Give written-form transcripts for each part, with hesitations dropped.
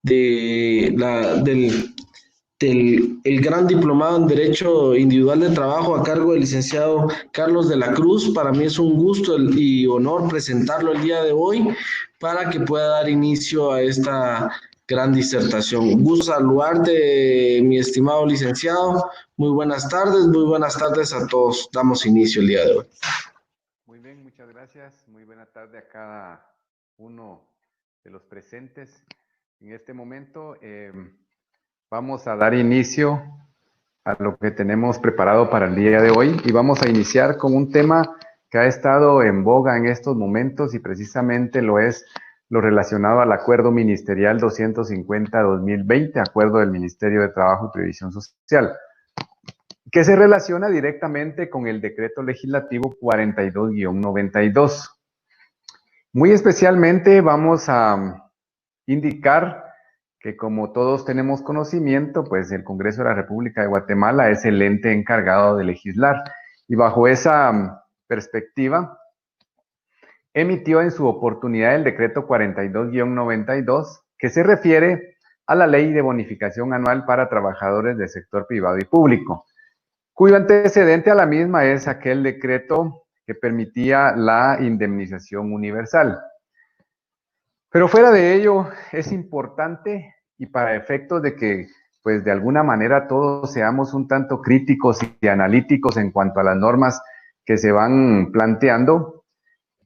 del el gran diplomado en Derecho Individual de Trabajo a cargo del licenciado Carlos de la Cruz. Para mí es un gusto y honor presentarlo el día de hoy para que pueda dar inicio a esta gran disertación. Un gusto saludarte, mi estimado licenciado. Muy buenas tardes a todos. Damos inicio el día de hoy. Muy bien, muchas gracias. Muy buena tarde a cada uno de los presentes. En este momento vamos a dar inicio a lo que tenemos preparado para el día de hoy y vamos a iniciar con un tema que ha estado en boga en estos momentos y precisamente lo es lo relacionado al Acuerdo Ministerial 250-2020, Acuerdo del Ministerio de Trabajo y Previsión Social, que se relaciona directamente con el Decreto Legislativo 42-92. Muy especialmente vamos a indicar que, como todos tenemos conocimiento, pues el Congreso de la República de Guatemala es el ente encargado de legislar y bajo esa perspectiva emitió en su oportunidad el Decreto 42-92 que se refiere a la Ley de Bonificación Anual para Trabajadores del Sector Privado y Público, cuyo antecedente a la misma es aquel decreto que permitía la indemnización universal. Pero fuera de ello, es importante y para efectos de que, pues de alguna manera todos seamos un tanto críticos y analíticos en cuanto a las normas que se van planteando,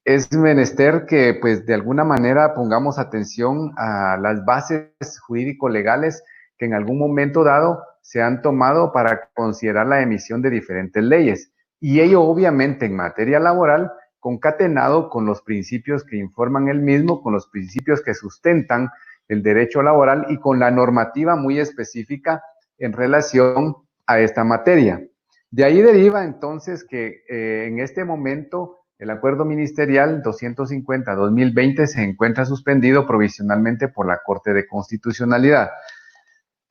es menester que, pues de alguna manera pongamos atención a las bases jurídico-legales que en algún momento dado se han tomado para considerar la emisión de diferentes leyes. Y ello obviamente en materia laboral, concatenado con los principios que informan el mismo, con los principios que sustentan el derecho laboral y con la normativa muy específica en relación a esta materia. De ahí deriva entonces que en este momento el Acuerdo Ministerial 250-2020 se encuentra suspendido provisionalmente por la Corte de Constitucionalidad.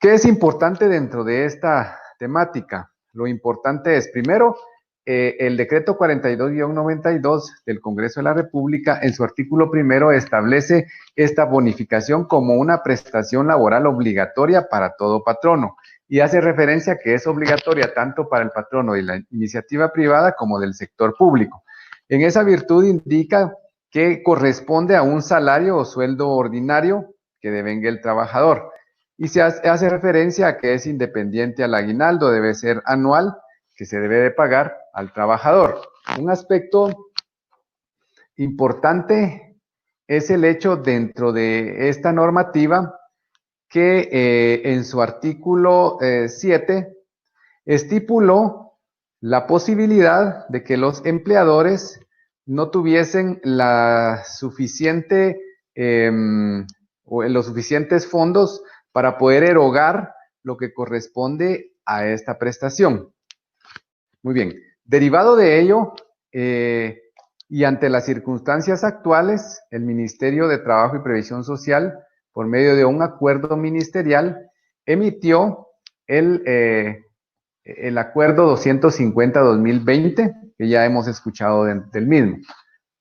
¿Qué es importante dentro de esta temática? Lo importante es, primero, el decreto 42-92 del Congreso de la República, en su artículo primero, establece esta bonificación como una prestación laboral obligatoria para todo patrono y hace referencia a que es obligatoria tanto para el patrono de la iniciativa privada como del sector público. En esa virtud indica que corresponde a un salario o sueldo ordinario que devenga el trabajador. Y se hace referencia a que es independiente al aguinaldo, debe ser anual, que se debe de pagar al trabajador. Un aspecto importante es el hecho dentro de esta normativa que en su artículo 7 estipuló la posibilidad de que los empleadores no tuviesen la suficiente o los suficientes fondos para poder erogar lo que corresponde a esta prestación. Muy bien, derivado de ello y ante las circunstancias actuales, el Ministerio de Trabajo y Previsión Social, por medio de un acuerdo ministerial, emitió el acuerdo 250-2020, que ya hemos escuchado del mismo.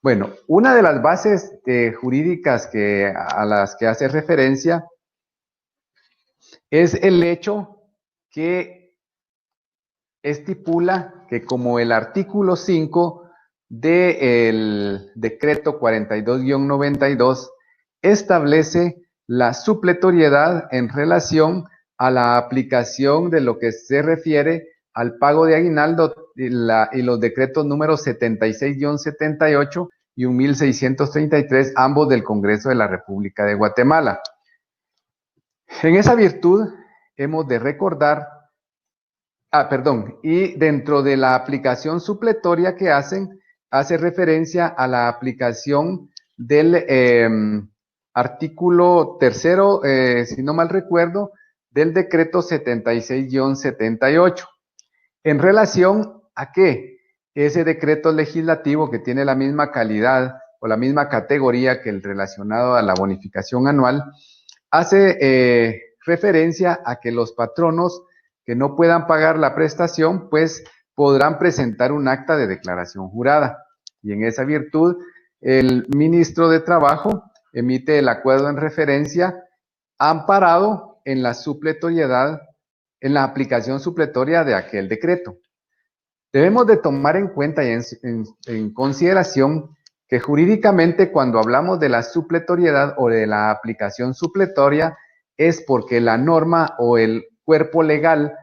Bueno, una de las bases jurídicas a las que hace referencia es el hecho que estipula que como el artículo 5 del decreto 42-92 establece la supletoriedad en relación a la aplicación de lo que se refiere al pago de aguinaldo y los decretos números 76-78 y 1633, ambos del Congreso de la República de Guatemala. En esa virtud hemos de recordar, y dentro de la aplicación supletoria que hacen, hace referencia a la aplicación del artículo tercero, si no mal recuerdo, del decreto 76-78. En relación a que ese decreto legislativo que tiene la misma calidad o la misma categoría que el relacionado a la bonificación anual, hace referencia a que los patronos que no puedan pagar la prestación, pues podrán presentar un acta de declaración jurada. Y en esa virtud, el ministro de Trabajo emite el acuerdo en referencia amparado en la supletoriedad, en la aplicación supletoria de aquel decreto. Debemos de tomar en cuenta y en consideración que jurídicamente cuando hablamos de la supletoriedad o de la aplicación supletoria es porque la norma o el cuerpo legal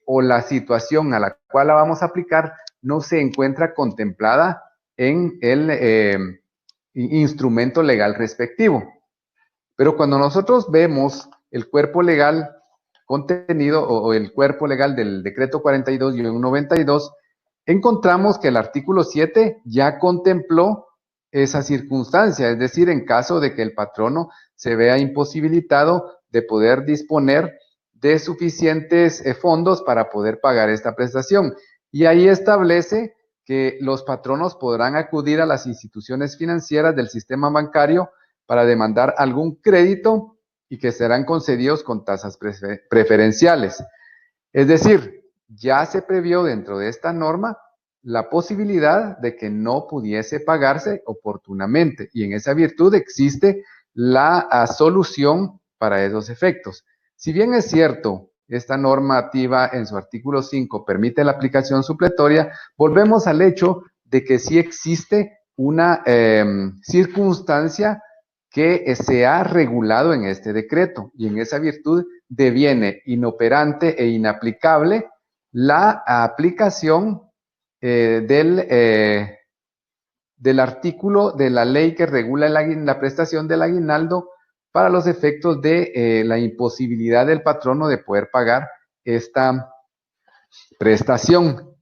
o la situación a la cual la vamos a aplicar no se encuentra contemplada en el instrumento legal respectivo. Pero cuando nosotros vemos el cuerpo legal contenido o el cuerpo legal del decreto 42-92, encontramos que el artículo 7 ya contempló esa circunstancia, es decir, en caso de que el patrono se vea imposibilitado de poder disponer de suficientes fondos para poder pagar esta prestación. Y ahí establece que los patronos podrán acudir a las instituciones financieras del sistema bancario para demandar algún crédito y que serán concedidos con tasas preferenciales. Es decir, ya se previó dentro de esta norma la posibilidad de que no pudiese pagarse oportunamente y en esa virtud existe la solución para esos efectos. Si bien es cierto, esta normativa en su artículo 5 permite la aplicación supletoria, volvemos al hecho de que sí existe una circunstancia que se ha regulado en este decreto y en esa virtud deviene inoperante e inaplicable la aplicación del artículo de la ley que regula la prestación del aguinaldo para los efectos de la imposibilidad del patrono de poder pagar esta prestación.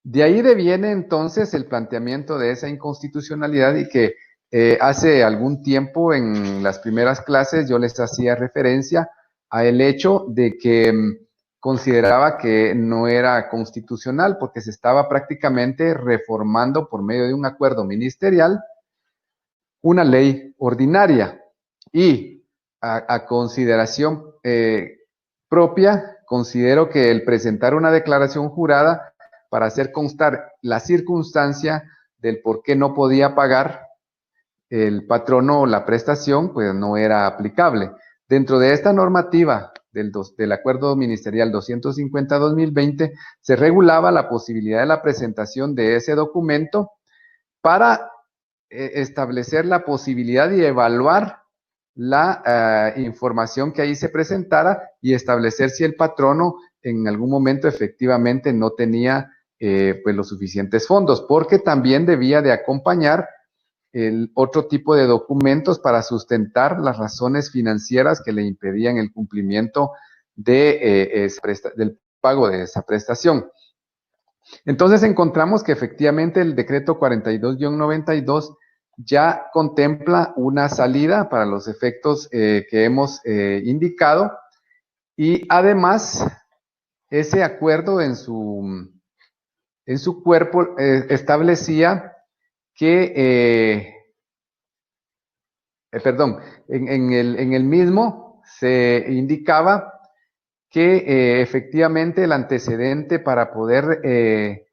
De ahí deviene entonces el planteamiento de esa inconstitucionalidad y que hace algún tiempo en las primeras clases yo les hacía referencia a el hecho de que consideraba que no era constitucional porque se estaba prácticamente reformando por medio de un acuerdo ministerial una ley ordinaria y a consideración propia considero que el presentar una declaración jurada para hacer constar la circunstancia del por qué no podía pagar el patrono la prestación, pues no era aplicable. Dentro de esta normativa del Acuerdo Ministerial 250-2020, se regulaba la posibilidad de la presentación de ese documento para establecer la posibilidad y evaluar la información que ahí se presentara y establecer si el patrono en algún momento efectivamente no tenía pues los suficientes fondos, porque también debía de acompañar el otro tipo de documentos para sustentar las razones financieras que le impedían el cumplimiento de, del pago de esa prestación. Entonces encontramos que efectivamente el decreto 42-92 ya contempla una salida para los efectos que hemos indicado y además ese acuerdo en su cuerpo establecía que, en el mismo se indicaba que efectivamente el antecedente para poder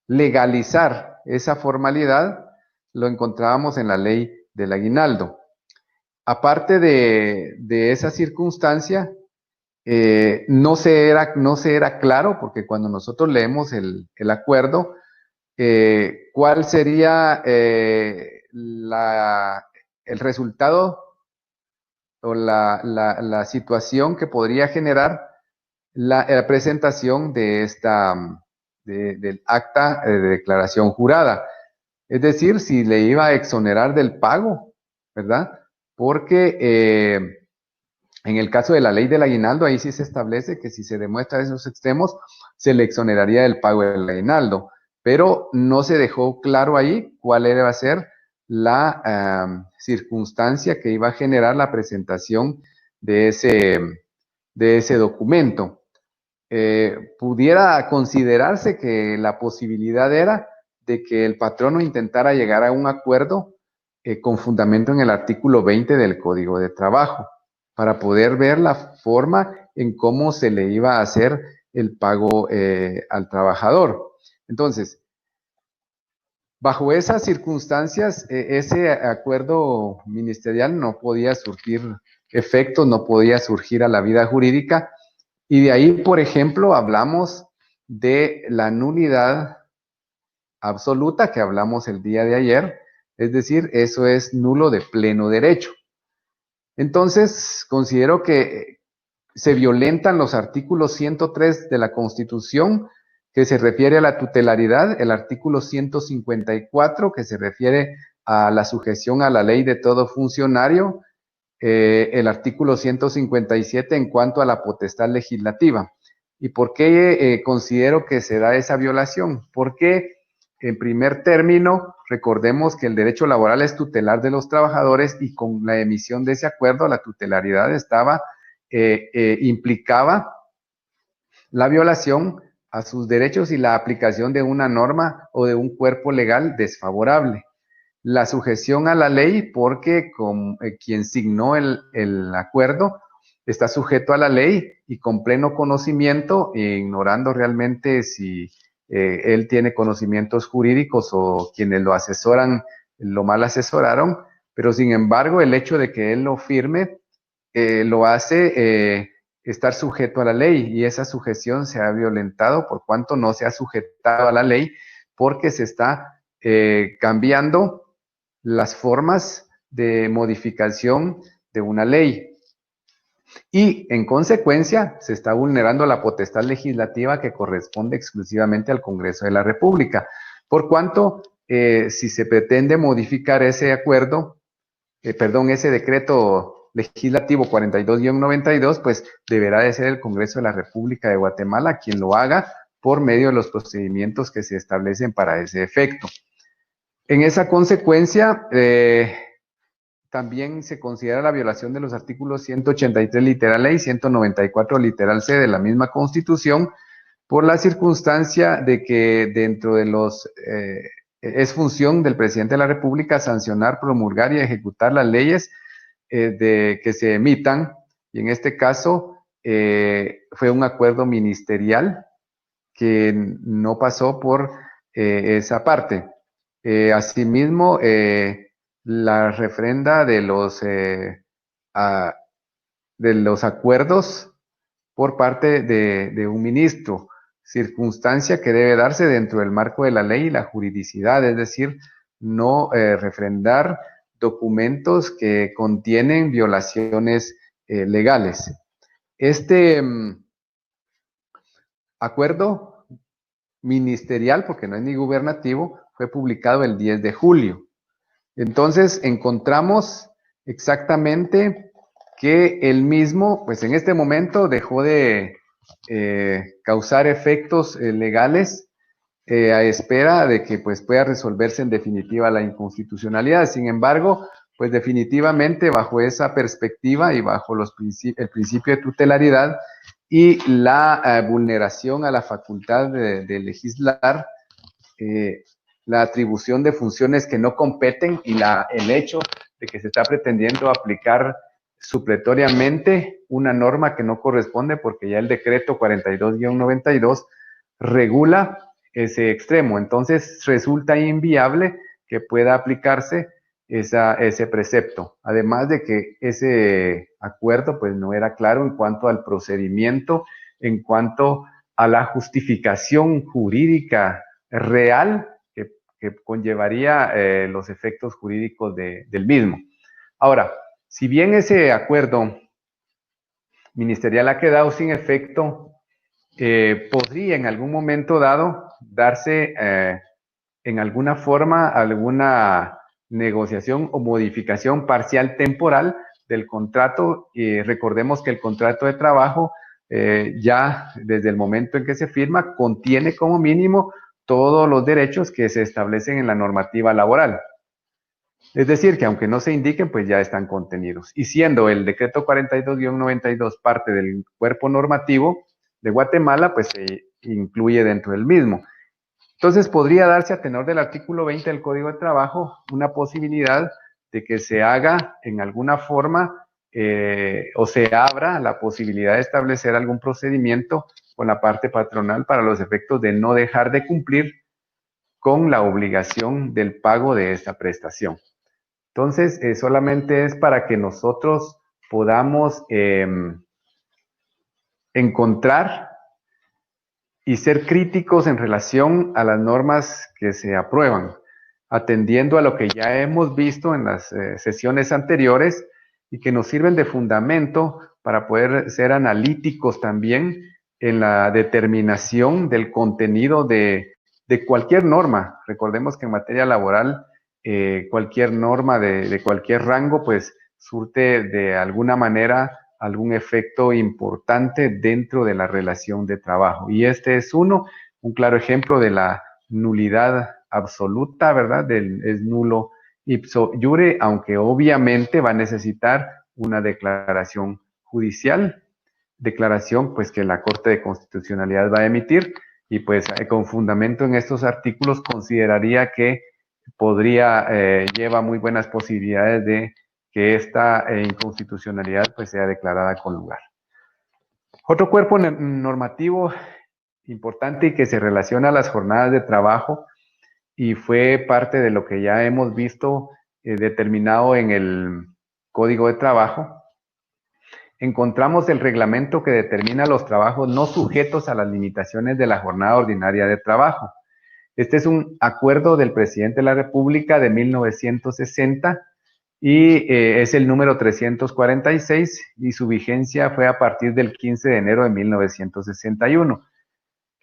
legalizar esa formalidad lo encontrábamos en la ley del aguinaldo. Aparte de esa circunstancia, no se era claro, porque cuando nosotros leemos el acuerdo, cuál sería el resultado o la situación que podría generar la presentación de del acta de declaración jurada. Es decir, si le iba a exonerar del pago, ¿verdad? Porque en el caso de la ley del aguinaldo, ahí sí se establece que si se demuestra esos extremos, se le exoneraría del pago del aguinaldo. Pero no se dejó claro ahí cuál iba a ser la circunstancia que iba a generar la presentación de ese documento. Pudiera considerarse que la posibilidad era de que el patrono intentara llegar a un acuerdo con fundamento en el artículo 20 del Código de Trabajo, para poder ver la forma en cómo se le iba a hacer el pago al trabajador. Entonces, bajo esas circunstancias, ese acuerdo ministerial no podía surtir efectos no podía surgir a la vida jurídica. Y de ahí, por ejemplo, hablamos de la nulidad absoluta que hablamos el día de ayer, es decir, eso es nulo de pleno derecho. Entonces, considero que se violentan los artículos 103 de la Constitución, que se refiere a la tutelaridad, el artículo 154, que se refiere a la sujeción a la ley de todo funcionario, el artículo 157 en cuanto a la potestad legislativa. ¿Y por qué considero que se da esa violación? Porque, en primer término, recordemos que el derecho laboral es tutelar de los trabajadores y con la emisión de ese acuerdo, la tutelaridad implicaba la violación a sus derechos y la aplicación de una norma o de un cuerpo legal desfavorable. La sujeción a la ley porque quien signó el acuerdo está sujeto a la ley y con pleno conocimiento, ignorando realmente si él tiene conocimientos jurídicos o quienes lo asesoran lo mal asesoraron, pero sin embargo el hecho de que él lo firme lo hace estar sujeto a la ley y esa sujeción se ha violentado por cuanto no se ha sujetado a la ley porque se está cambiando las formas de modificación de una ley. Y en consecuencia se está vulnerando la potestad legislativa que corresponde exclusivamente al Congreso de la República. Por cuanto, si se pretende modificar ese acuerdo, ese decreto legislativo 42-92, pues deberá de ser el Congreso de la República de Guatemala quien lo haga por medio de los procedimientos que se establecen para ese efecto. En esa consecuencia, también se considera la violación de los artículos 183 literal A y 194 literal C de la misma Constitución por la circunstancia de que dentro de es función del presidente de la República sancionar, promulgar y ejecutar las leyes que se emitan, y en este caso fue un acuerdo ministerial que no pasó por esa parte. Asimismo, la refrenda de los acuerdos por parte de un ministro, circunstancia que debe darse dentro del marco de la ley y la juridicidad, es decir, no refrendar documentos que contienen violaciones legales. Este acuerdo ministerial, porque no es ni gubernativo, fue publicado el 10 de julio. Entonces, encontramos exactamente que el mismo, pues en este momento dejó de causar efectos legales a espera de que pues pueda resolverse en definitiva la inconstitucionalidad. Sin embargo, pues definitivamente bajo esa perspectiva y bajo el principio de tutelaridad y la vulneración a la facultad de legislar, la atribución de funciones que no competen y el hecho de que se está pretendiendo aplicar supletoriamente una norma que no corresponde porque ya el decreto 42-92 regula ese extremo. Entonces resulta inviable que pueda aplicarse ese precepto. Además de que ese acuerdo pues no era claro en cuanto al procedimiento, en cuanto a la justificación jurídica real que conllevaría los efectos jurídicos del mismo. Ahora, si bien ese acuerdo ministerial ha quedado sin efecto, podría en algún momento dado darse en alguna forma alguna negociación o modificación parcial temporal del contrato. Recordemos que el contrato de trabajo ya desde el momento en que se firma contiene como mínimo todos los derechos que se establecen en la normativa laboral. Es decir, que aunque no se indiquen, pues ya están contenidos. Y siendo el decreto 42-92 parte del cuerpo normativo de Guatemala, pues se incluye dentro del mismo. Entonces podría darse a tenor del artículo 20 del Código de Trabajo una posibilidad de que se haga en alguna forma o se abra la posibilidad de establecer algún procedimiento con la parte patronal para los efectos de no dejar de cumplir con la obligación del pago de esta prestación. Entonces, solamente es para que nosotros podamos encontrar y ser críticos en relación a las normas que se aprueban, atendiendo a lo que ya hemos visto en las sesiones anteriores y que nos sirven de fundamento para poder ser analíticos también en la determinación del contenido de cualquier norma. Recordemos que en materia laboral, cualquier norma de cualquier rango, pues surte de alguna manera algún efecto importante dentro de la relación de trabajo. Y este es un claro ejemplo de la nulidad absoluta, ¿verdad? Es nulo ipso iure, aunque obviamente va a necesitar una declaración judicial, declaración pues que la Corte de Constitucionalidad va a emitir, y pues con fundamento en estos artículos consideraría que lleva muy buenas posibilidades de que esta inconstitucionalidad pues sea declarada con lugar. Otro cuerpo normativo importante y que se relaciona a las jornadas de trabajo y fue parte de lo que ya hemos visto determinado en el Código de Trabajo, encontramos el reglamento que determina los trabajos no sujetos a las limitaciones de la jornada ordinaria de trabajo. Este es un acuerdo del presidente de la República de 1960 y es el número 346 y su vigencia fue a partir del 15 de enero de 1961.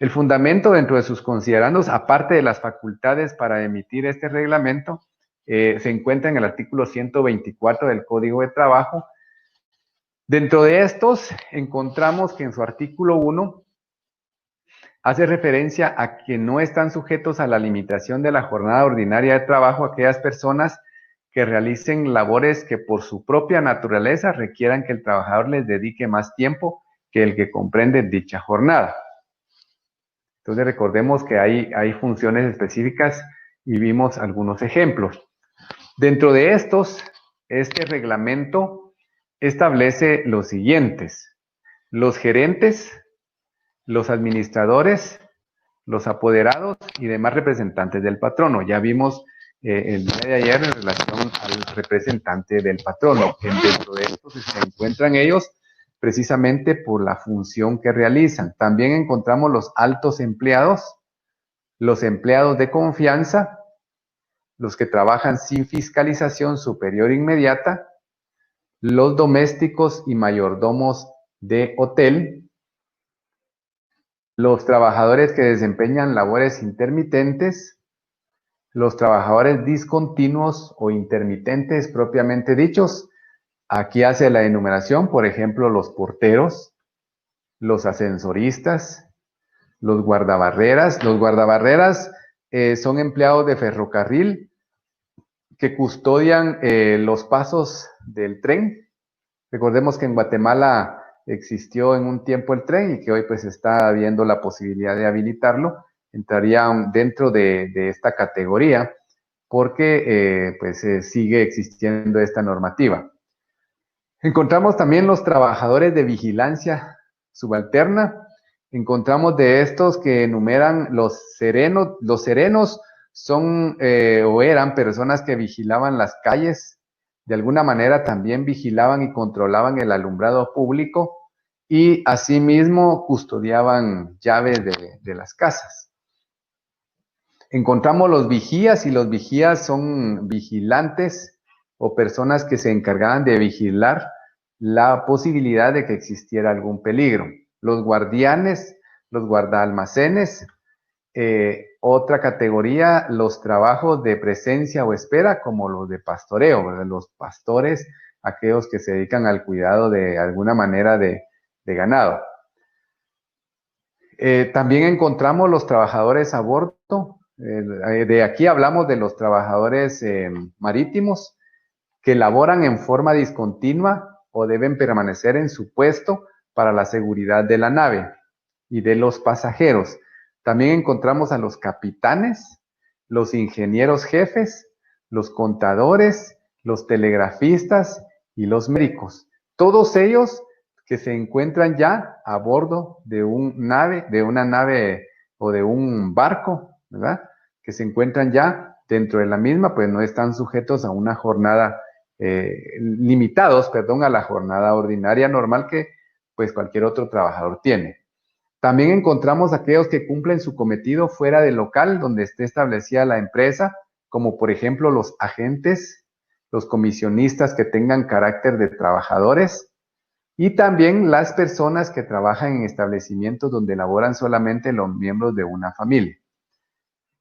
El fundamento dentro de sus considerandos, aparte de las facultades para emitir este reglamento, se encuentra en el artículo 124 del Código de Trabajo. Dentro de estos, encontramos que en su artículo 1 hace referencia a que no están sujetos a la limitación de la jornada ordinaria de trabajo aquellas personas que realicen labores que por su propia naturaleza requieran que el trabajador les dedique más tiempo que el que comprende dicha jornada. Entonces recordemos que hay funciones específicas y vimos algunos ejemplos. Dentro de estos, este reglamento establece los siguientes: los gerentes, los administradores, los apoderados y demás representantes del patrono. Ya vimos el día de ayer en relación al representante del patrono, que dentro de estos se encuentran ellos precisamente por la función que realizan. También encontramos los altos empleados, los empleados de confianza, los que trabajan sin fiscalización superior inmediata, los domésticos y mayordomos de hotel, los trabajadores que desempeñan labores intermitentes, los trabajadores discontinuos o intermitentes propiamente dichos. Aquí hace la enumeración, por ejemplo, los porteros, los ascensoristas, los guardabarreras. Los guardabarreras son empleados de ferrocarril que custodian los pasos del tren. Recordemos que en Guatemala existió en un tiempo el tren y que hoy pues está viendo la posibilidad de habilitarlo. Entrarían dentro de esta categoría porque sigue existiendo esta normativa. Encontramos también los trabajadores de vigilancia subalterna. Encontramos de estos que enumeran los serenos. Los serenos son o eran personas que vigilaban las calles, de alguna manera también vigilaban y controlaban el alumbrado público y asimismo custodiaban llaves de las casas. Encontramos los vigías, y los vigías son vigilantes o personas que se encargaban de vigilar la posibilidad de que existiera algún peligro. Los guardianes, los guardaalmacenes, otra categoría, los trabajos de presencia o espera, como los de pastoreo, ¿verdad? Los pastores, aquellos que se dedican al cuidado de alguna manera de ganado. También encontramos los trabajadores a bordo. De aquí hablamos de los trabajadores marítimos que laboran en forma discontinua o deben permanecer en su puesto para la seguridad de la nave y de los pasajeros. También encontramos a los capitanes, los ingenieros jefes, los contadores, los telegrafistas y los médicos. Todos ellos que se encuentran ya a bordo de una nave o de un barco, ¿verdad? Que se encuentran ya dentro de la misma, pues no están sujetos a una jornada limitados, perdón, a la jornada ordinaria normal que pues cualquier otro trabajador tiene. También encontramos aquellos que cumplen su cometido fuera del local donde esté establecida la empresa, como por ejemplo los agentes, los comisionistas que tengan carácter de trabajadores y también las personas que trabajan en establecimientos donde laboran solamente los miembros de una familia.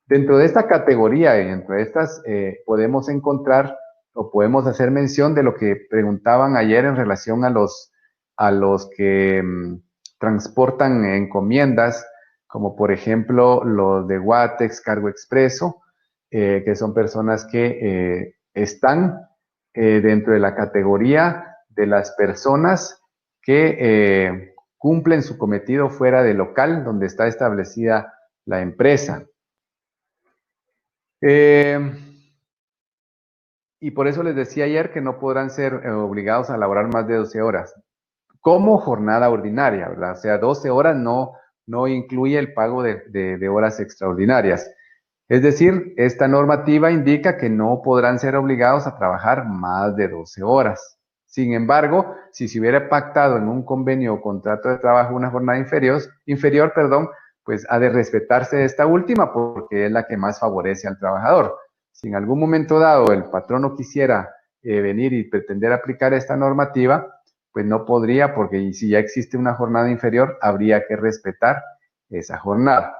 Dentro de esta categoría y dentro de estas podemos encontrar o podemos hacer mención de lo que preguntaban ayer en relación a los que transportan encomiendas, como por ejemplo los de Guatex, Cargo Expreso, que son personas que están dentro de la categoría de las personas que cumplen su cometido fuera del local donde está establecida la empresa. Y por eso les decía ayer que no podrán ser obligados a laborar más de 12 horas como jornada ordinaria, ¿verdad? O sea, 12 horas no incluye el pago de horas extraordinarias. Es decir, esta normativa indica que no podrán ser obligados a trabajar más de 12 horas. Sin embargo, si se hubiera pactado en un convenio o contrato de trabajo una jornada inferior, pues ha de respetarse esta última porque es la que más favorece al trabajador. Si en algún momento dado el patrono quisiera venir y pretender aplicar esta normativa, pues no podría, porque si ya existe una jornada inferior, habría que respetar esa jornada.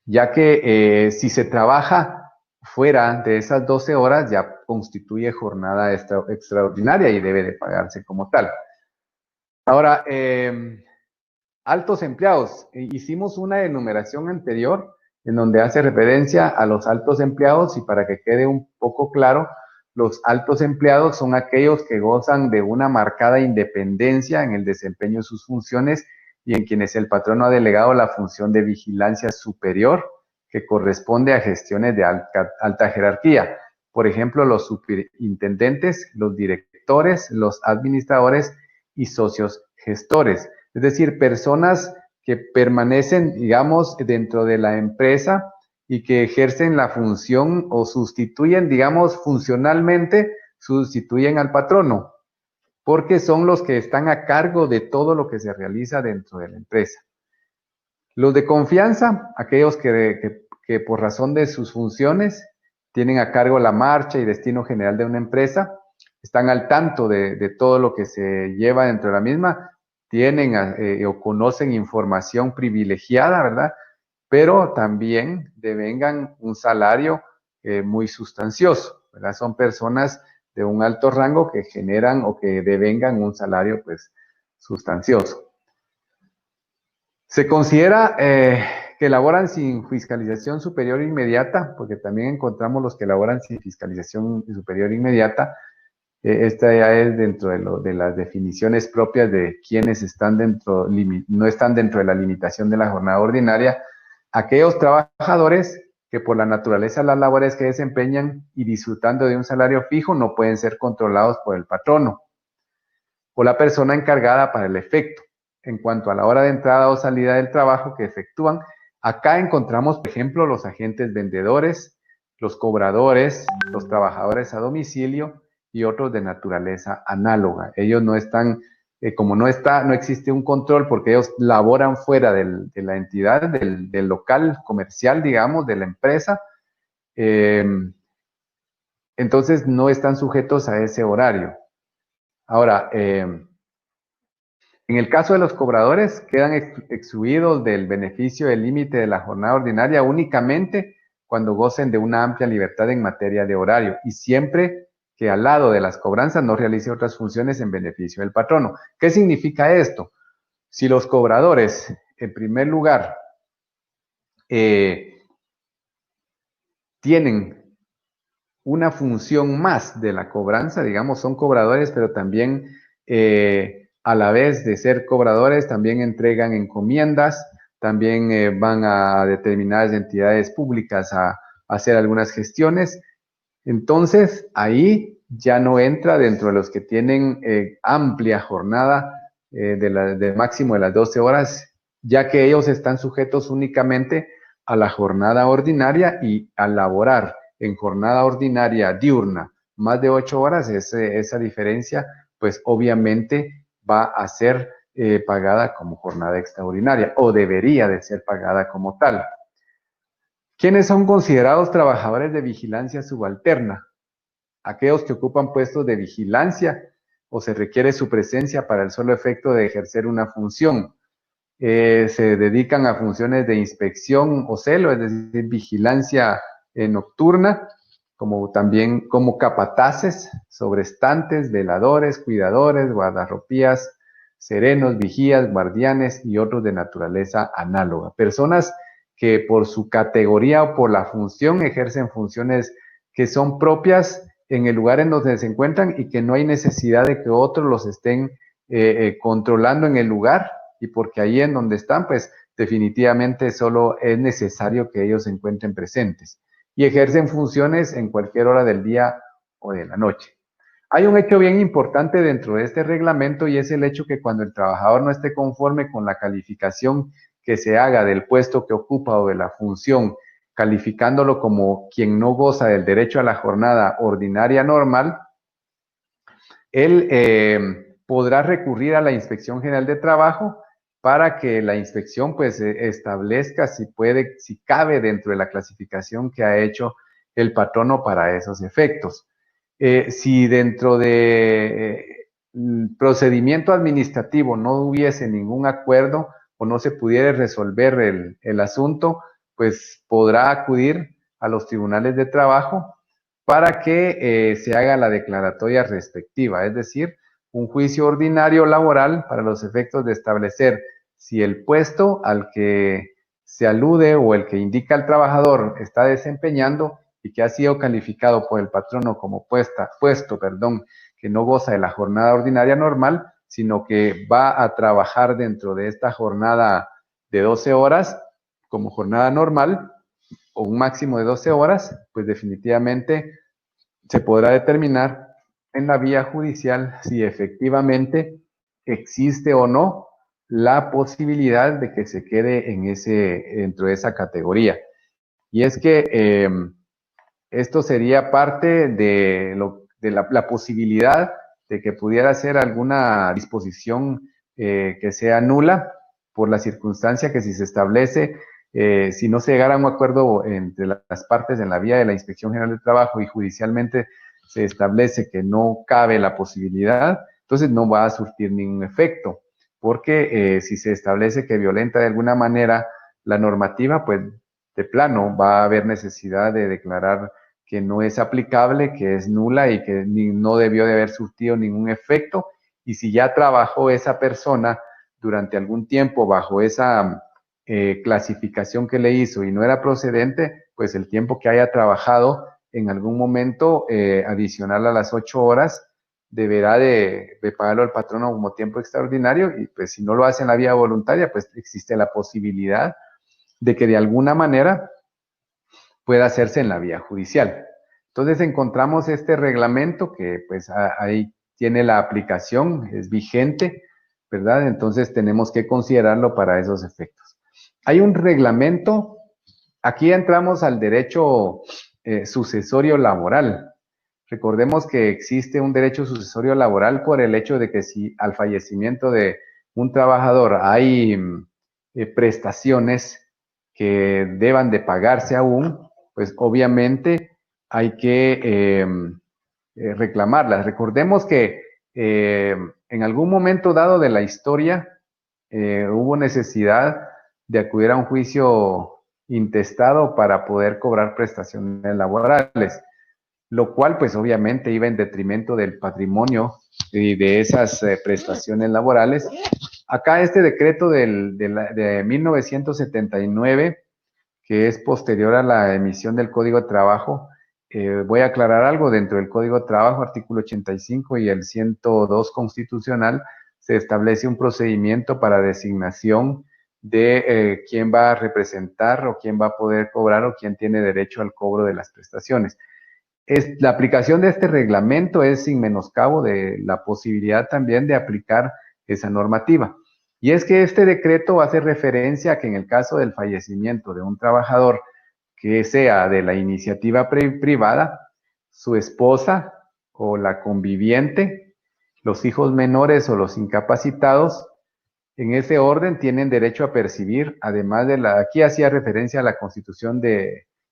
Ya que si se trabaja fuera de esas 12 horas, ya constituye jornada extraordinaria y debe de pagarse como tal. Ahora, altos empleados. Hicimos una enumeración anterior en donde hace referencia a los altos empleados y para que quede un poco claro, los altos empleados son aquellos que gozan de una marcada independencia en el desempeño de sus funciones y en quienes el patrono ha delegado la función de vigilancia superior que corresponde a gestiones de alta jerarquía. Por ejemplo, los superintendentes, los directores, los administradores y socios gestores. Es decir, personas que permanecen, digamos, dentro de la empresa y que ejercen la función o sustituyen, digamos, funcionalmente, sustituyen al patrono, porque son los que están a cargo de todo lo que se realiza dentro de la empresa. Los de confianza, aquellos que por razón de sus funciones tienen a cargo la marcha y destino general de una empresa, están al tanto de todo lo que se lleva dentro de la misma, tienen o conocen información privilegiada, ¿verdad? Pero también devengan un salario muy sustancioso, ¿verdad? Son personas de un alto rango que generan o que devengan un salario, pues, sustancioso. Se considera que laboran sin fiscalización superior inmediata, porque también encontramos los que laboran sin fiscalización superior inmediata. Esta ya es dentro de las definiciones propias de quienes están no están dentro de la limitación de la jornada ordinaria. Aquellos trabajadores que por la naturaleza de las labores que desempeñan y disfrutando de un salario fijo no pueden ser controlados por el patrono o la persona encargada para el efecto. En cuanto a la hora de entrada o salida del trabajo que efectúan, acá encontramos, por ejemplo, los agentes vendedores, los cobradores, los trabajadores a domicilio y otros de naturaleza análoga. Ellos no están, como no existe un control porque ellos laboran fuera de la entidad, del local comercial, digamos, de la empresa, entonces no están sujetos a ese horario. Ahora, en el caso de los cobradores, quedan excluidos del beneficio del límite de la jornada ordinaria únicamente cuando gocen de una amplia libertad en materia de horario y siempre que al lado de las cobranzas no realice otras funciones en beneficio del patrono. ¿Qué significa esto? Si los cobradores, en primer lugar, tienen una función más de la cobranza, digamos, son cobradores, pero también a la vez de ser cobradores, también entregan encomiendas, también van a determinadas entidades públicas a hacer algunas gestiones. Entonces, ahí ya no entra dentro de los que tienen amplia jornada de máximo de las 12 horas, ya que ellos están sujetos únicamente a la jornada ordinaria y a laborar en jornada ordinaria diurna más de 8 horas, esa diferencia, pues obviamente va a ser pagada como jornada extraordinaria o debería de ser pagada como tal. ¿Quiénes son considerados trabajadores de vigilancia subalterna? Aquellos que ocupan puestos de vigilancia o se requiere su presencia para el solo efecto de ejercer una función. Se dedican a funciones de inspección o celo, es decir, vigilancia nocturna, como también como capataces, sobrestantes, veladores, cuidadores, guardarropías, serenos, vigías, guardianes y otros de naturaleza análoga. Personas que por su categoría o por la función ejercen funciones que son propias en el lugar en donde se encuentran y que no hay necesidad de que otros los estén controlando en el lugar, y porque ahí en donde están, pues definitivamente solo es necesario que ellos se encuentren presentes y ejercen funciones en cualquier hora del día o de la noche. Hay un hecho bien importante dentro de este reglamento y es el hecho que cuando el trabajador no esté conforme con la calificación que se haga del puesto que ocupa o de la función, calificándolo como quien no goza del derecho a la jornada ordinaria normal, él podrá recurrir a la Inspección General de Trabajo para que la inspección pues establezca si puede, si cabe dentro de la clasificación que ha hecho el patrono para esos efectos. Si dentro de procedimiento administrativo no hubiese ningún acuerdo o no se pudiera resolver el asunto, pues podrá acudir a los tribunales de trabajo para que se haga la declaratoria respectiva, es decir, un juicio ordinario laboral para los efectos de establecer si el puesto al que se alude o el que indica el trabajador está desempeñando y que ha sido calificado por el patrono como puesto, que no goza de la jornada ordinaria normal, sino que va a trabajar dentro de esta jornada de 12 horas como jornada normal o un máximo de 12 horas, pues definitivamente se podrá determinar en la vía judicial si efectivamente existe o no la posibilidad de que se quede dentro de esa categoría. Y es que esto sería parte de la posibilidad de que pudiera ser alguna disposición que sea nula por la circunstancia que si se establece, si no se llegara a un acuerdo entre las partes en la vía de la Inspección General de Trabajo y judicialmente se establece que no cabe la posibilidad, entonces no va a surtir ningún efecto, porque si se establece que violenta de alguna manera la normativa, pues de plano va a haber necesidad de declarar que no es aplicable, que es nula y que no debió de haber surtido ningún efecto. Y si ya trabajó esa persona durante algún tiempo bajo esa clasificación que le hizo y no era procedente, pues el tiempo que haya trabajado en algún momento adicional a las 8 horas deberá de pagarlo al patrono como tiempo extraordinario, y pues si no lo hace en la vía voluntaria, pues existe la posibilidad de que de alguna manera pueda hacerse en la vía judicial. Entonces encontramos este reglamento que pues ahí tiene la aplicación, es vigente, ¿verdad? Entonces tenemos que considerarlo para esos efectos. Hay un reglamento, aquí entramos al derecho sucesorio laboral. Recordemos que existe un derecho sucesorio laboral por el hecho de que si al fallecimiento de un trabajador hay prestaciones que deban de pagarse aún, pues obviamente hay que reclamarlas. Recordemos que en algún momento dado de la historia hubo necesidad de acudir a un juicio intestado para poder cobrar prestaciones laborales, lo cual pues obviamente iba en detrimento del patrimonio y de esas prestaciones laborales. Acá este decreto de 1979, que es posterior a la emisión del Código de Trabajo, voy a aclarar algo. Dentro del Código de Trabajo, artículo 85 y el 102 constitucional, se establece un procedimiento para designación de quién va a representar o quién va a poder cobrar o quién tiene derecho al cobro de las prestaciones. La aplicación de este reglamento es sin menoscabo de la posibilidad también de aplicar esa normativa. Y es que este decreto hace referencia a que en el caso del fallecimiento de un trabajador que sea de la iniciativa privada, su esposa o la conviviente, los hijos menores o los incapacitados, en ese orden tienen derecho a percibir, además de aquí hacía referencia a la Constitución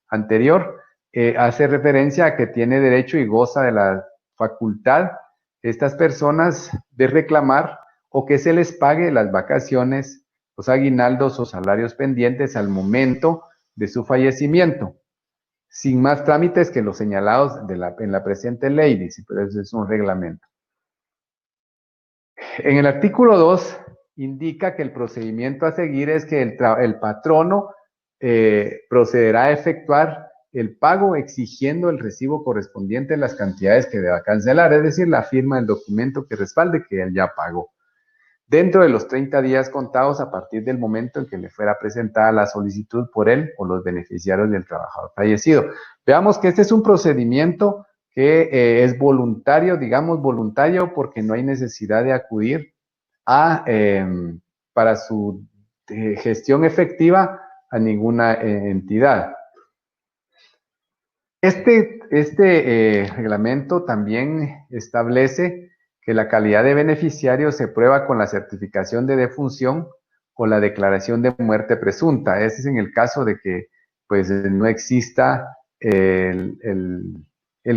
anterior, hace referencia a que tiene derecho y goza de la facultad estas personas de reclamar o que se les pague las vacaciones, los aguinaldos o salarios pendientes al momento de su fallecimiento, sin más trámites que los señalados en la presente ley, dice, pero eso es un reglamento. En el artículo 2 indica que el procedimiento a seguir es que el patrono procederá a efectuar el pago exigiendo el recibo correspondiente a las cantidades que deba cancelar, es decir, la firma del documento que respalde que él ya pagó, dentro de los 30 días contados a partir del momento en que le fuera presentada la solicitud por él o los beneficiarios del trabajador fallecido. Veamos que este es un procedimiento que es voluntario, digamos voluntario, porque no hay necesidad de acudir para su gestión efectiva a ninguna entidad. Este reglamento también establece que la calidad de beneficiario se prueba con la certificación de defunción o la declaración de muerte presunta. Ese es en el caso de que pues, no exista el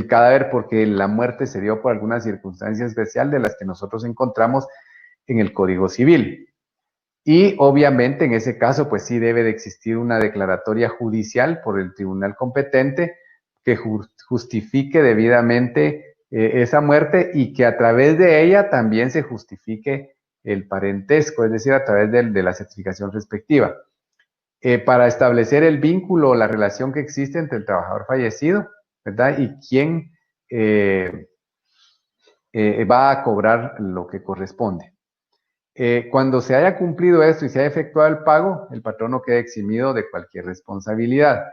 cadáver porque la muerte se dio por alguna circunstancia especial de las que nosotros encontramos en el Código Civil. Y obviamente en ese caso pues sí debe de existir una declaratoria judicial por el tribunal competente que justifique debidamente esa muerte y que a través de ella también se justifique el parentesco, es decir, a través de la certificación respectiva. Para establecer el vínculo o la relación que existe entre el trabajador fallecido, ¿verdad? Y quién va a cobrar lo que corresponde. Cuando se haya cumplido esto y se haya efectuado el pago, el patrono queda eximido de cualquier responsabilidad.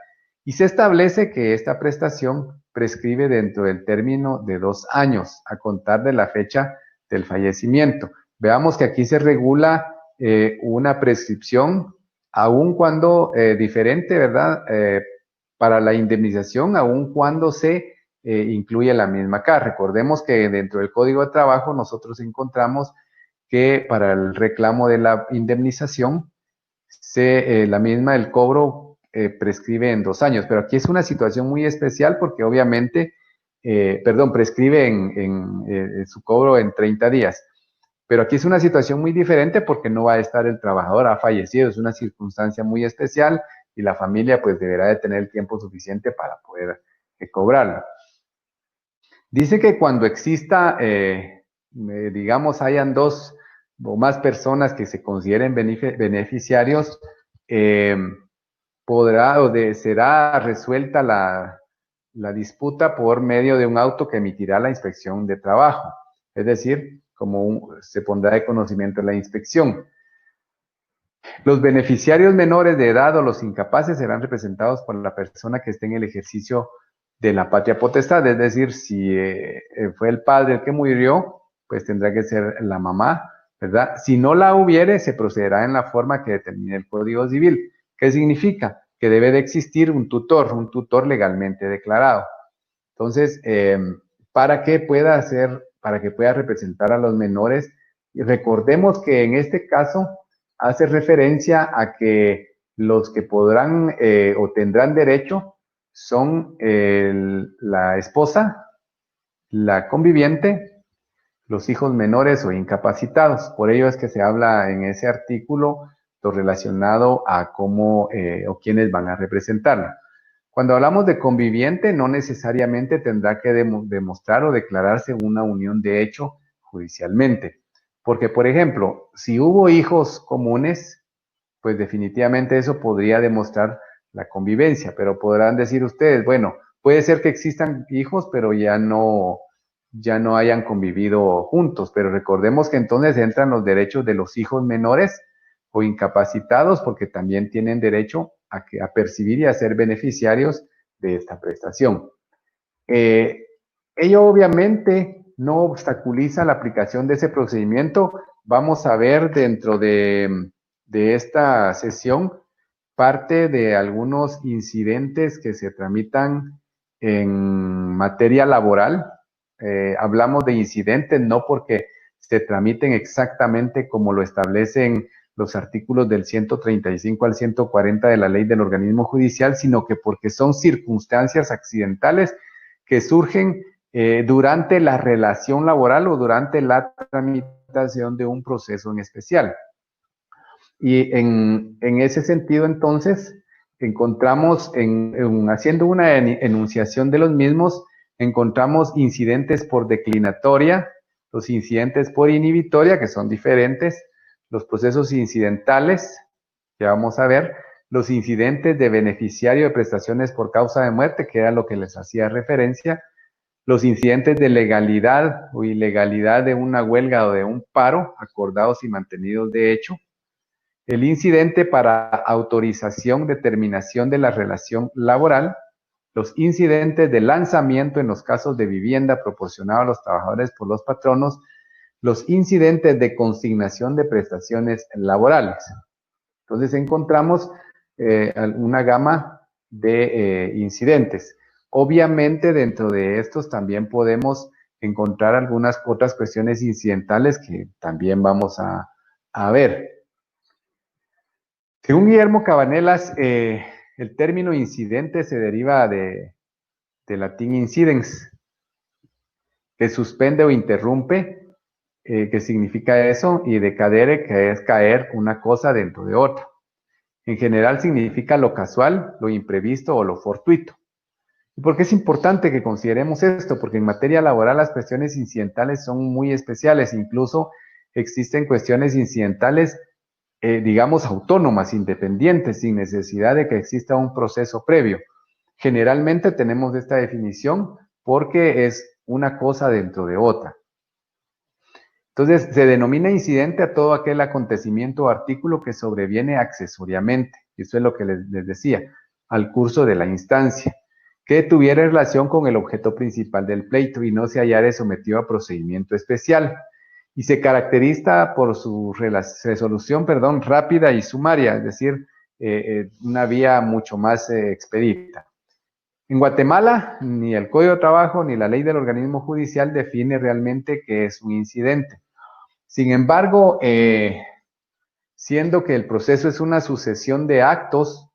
Y se establece que esta prestación prescribe dentro del término de 2 años a contar de la fecha del fallecimiento. Veamos que aquí se regula una prescripción, aun cuando diferente, ¿verdad? Para la indemnización, aun cuando se incluye la misma acá. Recordemos que dentro del Código de Trabajo nosotros encontramos que para el reclamo de la indemnización, el cobro prescribe en 2 años, pero aquí es una situación muy especial porque obviamente, prescribe en su cobro en 30 días, pero aquí es una situación muy diferente porque no va a estar el trabajador, ha fallecido, es una circunstancia muy especial y la familia pues deberá de tener el tiempo suficiente para poder cobrarlo. Dice que cuando exista, digamos, hayan 2 o más personas que se consideren beneficiarios, será resuelta la disputa por medio de un auto que emitirá la inspección de trabajo, es decir, se pondrá de conocimiento de la inspección. Los beneficiarios menores de edad o los incapaces serán representados por la persona que esté en el ejercicio de la patria potestad, es decir, si fue el padre el que murió, pues tendrá que ser la mamá, ¿verdad? Si no la hubiere, se procederá en la forma que determine el Código Civil. ¿Qué significa? Que debe de existir un tutor legalmente declarado. Entonces, para que pueda representar a los menores, y recordemos que en este caso hace referencia a que los que podrán o tendrán derecho son la esposa, la conviviente, los hijos menores o incapacitados. Por ello es que se habla en ese artículo lo relacionado a cómo o quiénes van a representarla. Cuando hablamos de conviviente, no necesariamente tendrá que demostrar o declararse una unión de hecho judicialmente. Porque, por ejemplo, si hubo hijos comunes, pues definitivamente eso podría demostrar la convivencia, pero podrán decir ustedes, bueno, puede ser que existan hijos, pero ya no hayan convivido juntos, pero recordemos que entonces entran los derechos de los hijos menores o incapacitados, porque también tienen derecho a percibir y a ser beneficiarios de esta prestación. Ello obviamente no obstaculiza la aplicación de ese procedimiento. Vamos a ver dentro de esta sesión parte de algunos incidentes que se tramitan en materia laboral, hablamos de incidentes no porque se tramiten exactamente como lo establecen los artículos del 135 al 140 de la ley del organismo judicial, sino que porque son circunstancias accidentales que surgen durante la relación laboral o durante la tramitación de un proceso en especial. Y en ese sentido, entonces, encontramos, haciendo una enunciación de los mismos, encontramos incidentes por declinatoria, los incidentes por inhibitoria, que son diferentes, los procesos incidentales, que vamos a ver, los incidentes de beneficiario de prestaciones por causa de muerte, que era lo que les hacía referencia, los incidentes de legalidad o ilegalidad de una huelga o de un paro, acordados y mantenidos de hecho, el incidente para autorización de terminación de la relación laboral, los incidentes de lanzamiento en los casos de vivienda proporcionado a los trabajadores por los patronos, los incidentes de consignación de prestaciones laborales. Entonces encontramos una gama de incidentes. Obviamente dentro de estos también podemos encontrar algunas otras cuestiones incidentales que también vamos a ver. Según Guillermo Cabanelas, el término incidente se deriva del latín incidens, que suspende o interrumpe, que significa eso, y de cadere, que es caer una cosa dentro de otra. En general significa lo casual, lo imprevisto o lo fortuito. ¿Y por qué es importante que consideremos esto? Porque en materia laboral las cuestiones incidentales son muy especiales, incluso existen cuestiones incidentales digamos, autónomas, independientes, sin necesidad de que exista un proceso previo. Generalmente tenemos esta definición porque es una cosa dentro de otra. Entonces, se denomina incidente a todo aquel acontecimiento o artículo que sobreviene accesoriamente, y eso es lo que les decía, al curso de la instancia, que tuviera relación con el objeto principal del pleito y no se hallara sometido a procedimiento especial. Y se caracteriza por su resolución, rápida y sumaria, es decir, una vía mucho más expedita. En Guatemala, ni el Código de Trabajo ni la ley del organismo judicial define realmente qué es un incidente. Sin embargo, siendo que el proceso es una sucesión de actos,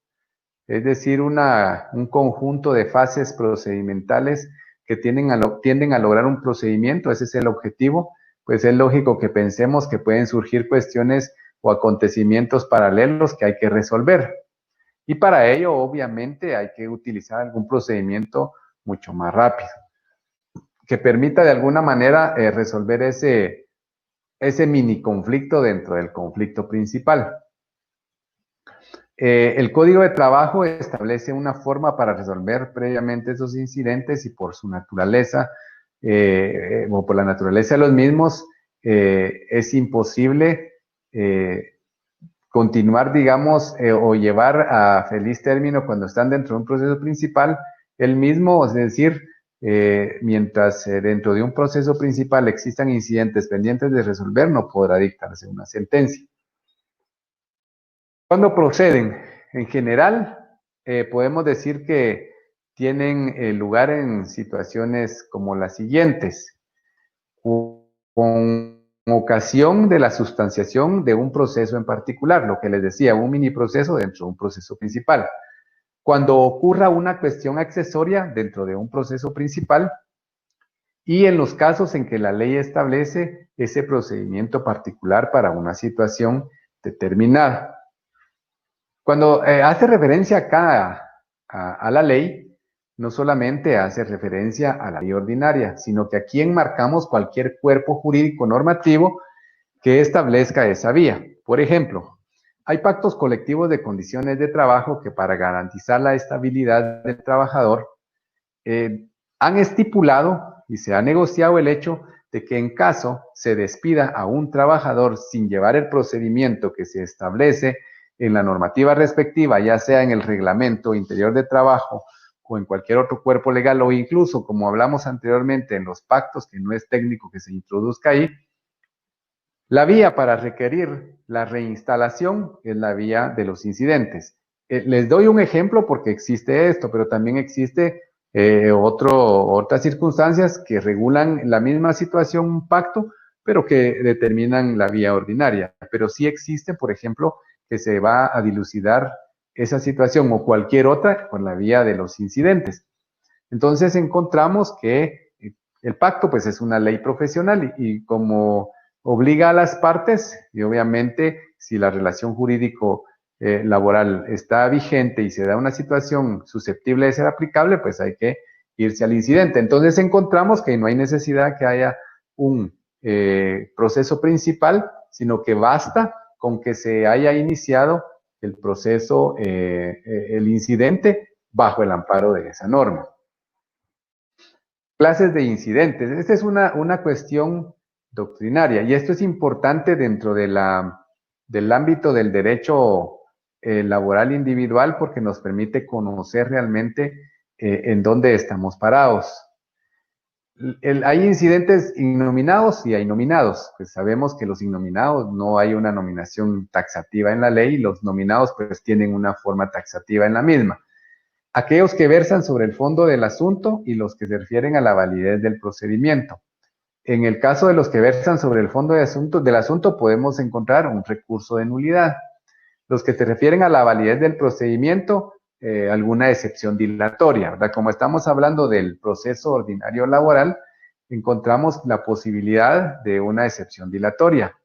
es decir, un conjunto de fases procedimentales que tienden a lograr un procedimiento, ese es el objetivo, pues es lógico que pensemos que pueden surgir cuestiones o acontecimientos paralelos que hay que resolver. Y para ello, obviamente, hay que utilizar algún procedimiento mucho más rápido, que permita de alguna manera resolver ese mini conflicto dentro del conflicto principal. El Código de Trabajo establece una forma para resolver previamente esos incidentes y por su naturaleza, o por la naturaleza de los mismos, es imposible continuar, digamos, o llevar a feliz término cuando están dentro de un proceso principal, el mismo, es decir, mientras dentro de un proceso principal existan incidentes pendientes de resolver, no podrá dictarse una sentencia. ¿Cuándo proceden? En general, podemos decir que tienen lugar en situaciones como las siguientes. Con ocasión de la sustanciación de un proceso en particular, lo que les decía, un mini proceso dentro de un proceso principal. Cuando ocurra una cuestión accesoria dentro de un proceso principal y en los casos en que la ley establece ese procedimiento particular para una situación determinada. Cuando hace referencia acá a la ley, no solamente hace referencia a la ley ordinaria, sino que aquí enmarcamos cualquier cuerpo jurídico normativo que establezca esa vía. Por ejemplo, hay pactos colectivos de condiciones de trabajo que para garantizar la estabilidad del trabajador han estipulado y se ha negociado el hecho de que en caso se despida a un trabajador sin llevar el procedimiento que se establece en la normativa respectiva, ya sea en el reglamento interior de trabajo o en cualquier otro cuerpo legal o incluso, como hablamos anteriormente, en los pactos, que no es técnico que se introduzca ahí, la vía para requerir la reinstalación es la vía de los incidentes. Les doy un ejemplo porque existe esto, pero también existe otras circunstancias que regulan la misma situación, un pacto, pero que determinan la vía ordinaria. Pero sí existe, por ejemplo, que se va a dilucidar esa situación o cualquier otra por la vía de los incidentes. Entonces encontramos que el pacto pues es una ley profesional y como obliga a las partes, y obviamente si la relación jurídico laboral está vigente y se da una situación susceptible de ser aplicable, pues hay que irse al incidente. Entonces encontramos que no hay necesidad que haya un proceso principal, sino que basta con que se haya iniciado el proceso, el incidente, bajo el amparo de esa norma. Clases de incidentes. Esta es una cuestión doctrinaria y esto es importante dentro de del ámbito del derecho laboral individual porque nos permite conocer realmente en dónde estamos parados. Hay incidentes innominados y hay nominados. Pues sabemos que los innominados no hay una nominación taxativa en la ley y los nominados pues tienen una forma taxativa en la misma. Aquellos que versan sobre el fondo del asunto y los que se refieren a la validez del procedimiento. En el caso de los que versan sobre el fondo del asunto podemos encontrar un recurso de nulidad. Los que se refieren a la validez del procedimiento, alguna excepción dilatoria, ¿verdad? Como estamos hablando del proceso ordinario laboral, encontramos la posibilidad de una excepción dilatoria.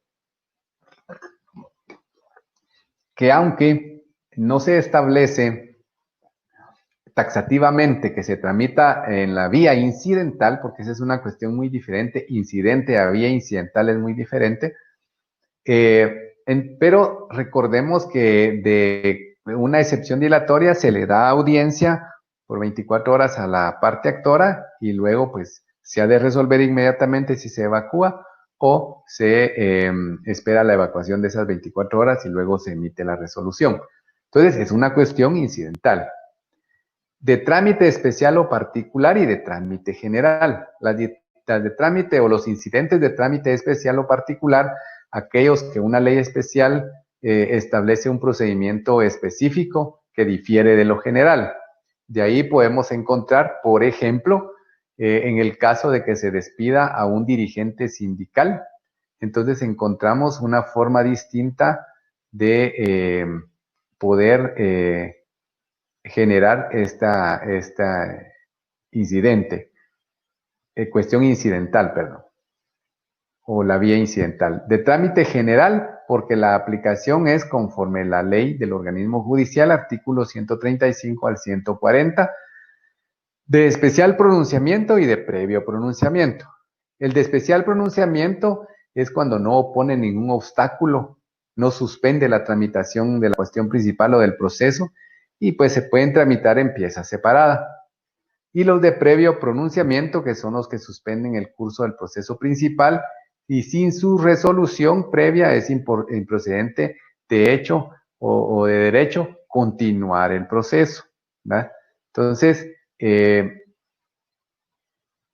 Que aunque no se establece taxativamente que se tramita en la vía incidental, porque esa es una cuestión muy diferente, incidente a vía incidental es muy diferente, pero recordemos que de una excepción dilatoria se le da audiencia por 24 horas a la parte actora y luego pues se ha de resolver inmediatamente si se evacúa o se espera la evacuación de esas 24 horas y luego se emite la resolución. Entonces es una cuestión incidental. De trámite especial o particular y de trámite general. Las de trámite o los incidentes de trámite especial o particular, aquellos que una ley especial establece un procedimiento específico que difiere de lo general. De ahí podemos encontrar, por ejemplo, en el caso de que se despida a un dirigente sindical, entonces encontramos una forma distinta de poder generar esta incidente, cuestión incidental, perdón, o la vía incidental. De trámite general, porque la aplicación es conforme la ley del organismo judicial, artículo 135 al 140, de especial pronunciamiento y de previo pronunciamiento. El de especial pronunciamiento es cuando no opone ningún obstáculo, no suspende la tramitación de la cuestión principal o del proceso, y pues se pueden tramitar en pieza separada. Y los de previo pronunciamiento, que son los que suspenden el curso del proceso principal y sin su resolución previa es improcedente de hecho o de derecho continuar el proceso, ¿verdad? Entonces,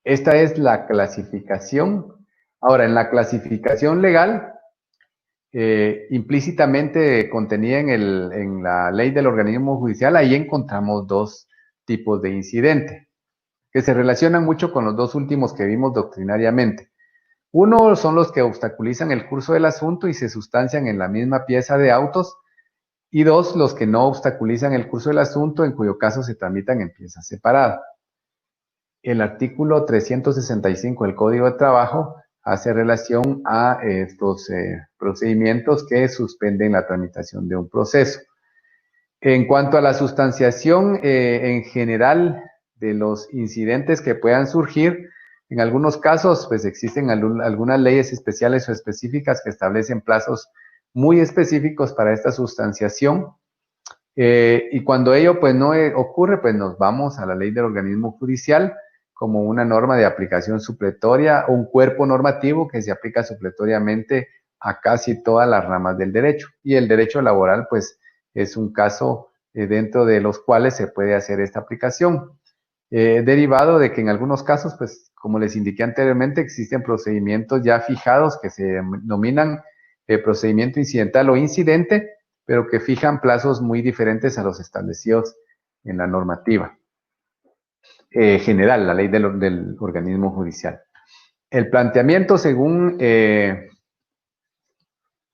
esta es la clasificación. Ahora, en la clasificación legal, implícitamente contenida en la ley del organismo judicial, ahí encontramos dos tipos de incidente, que se relacionan mucho con los dos últimos que vimos doctrinariamente. Uno son los que obstaculizan el curso del asunto y se sustancian en la misma pieza de autos, y dos, los que no obstaculizan el curso del asunto, en cuyo caso se tramitan en pieza separada. El artículo 365 del Código de Trabajo hace relación a estos procedimientos que suspenden la tramitación de un proceso. En cuanto a la sustanciación en general de los incidentes que puedan surgir, en algunos casos pues existen algunas leyes especiales o específicas que establecen plazos muy específicos para esta sustanciación, y cuando ello pues no ocurre, pues nos vamos a la ley del organismo judicial como una norma de aplicación supletoria o un cuerpo normativo que se aplica supletoriamente a casi todas las ramas del derecho. Y el derecho laboral pues es un caso dentro de los cuales se puede hacer esta aplicación. Derivado de que en algunos casos, pues como les indiqué anteriormente, existen procedimientos ya fijados que se denominan procedimiento incidental o incidente, pero que fijan plazos muy diferentes a los establecidos en la normativa. general, la ley del organismo judicial. El planteamiento, según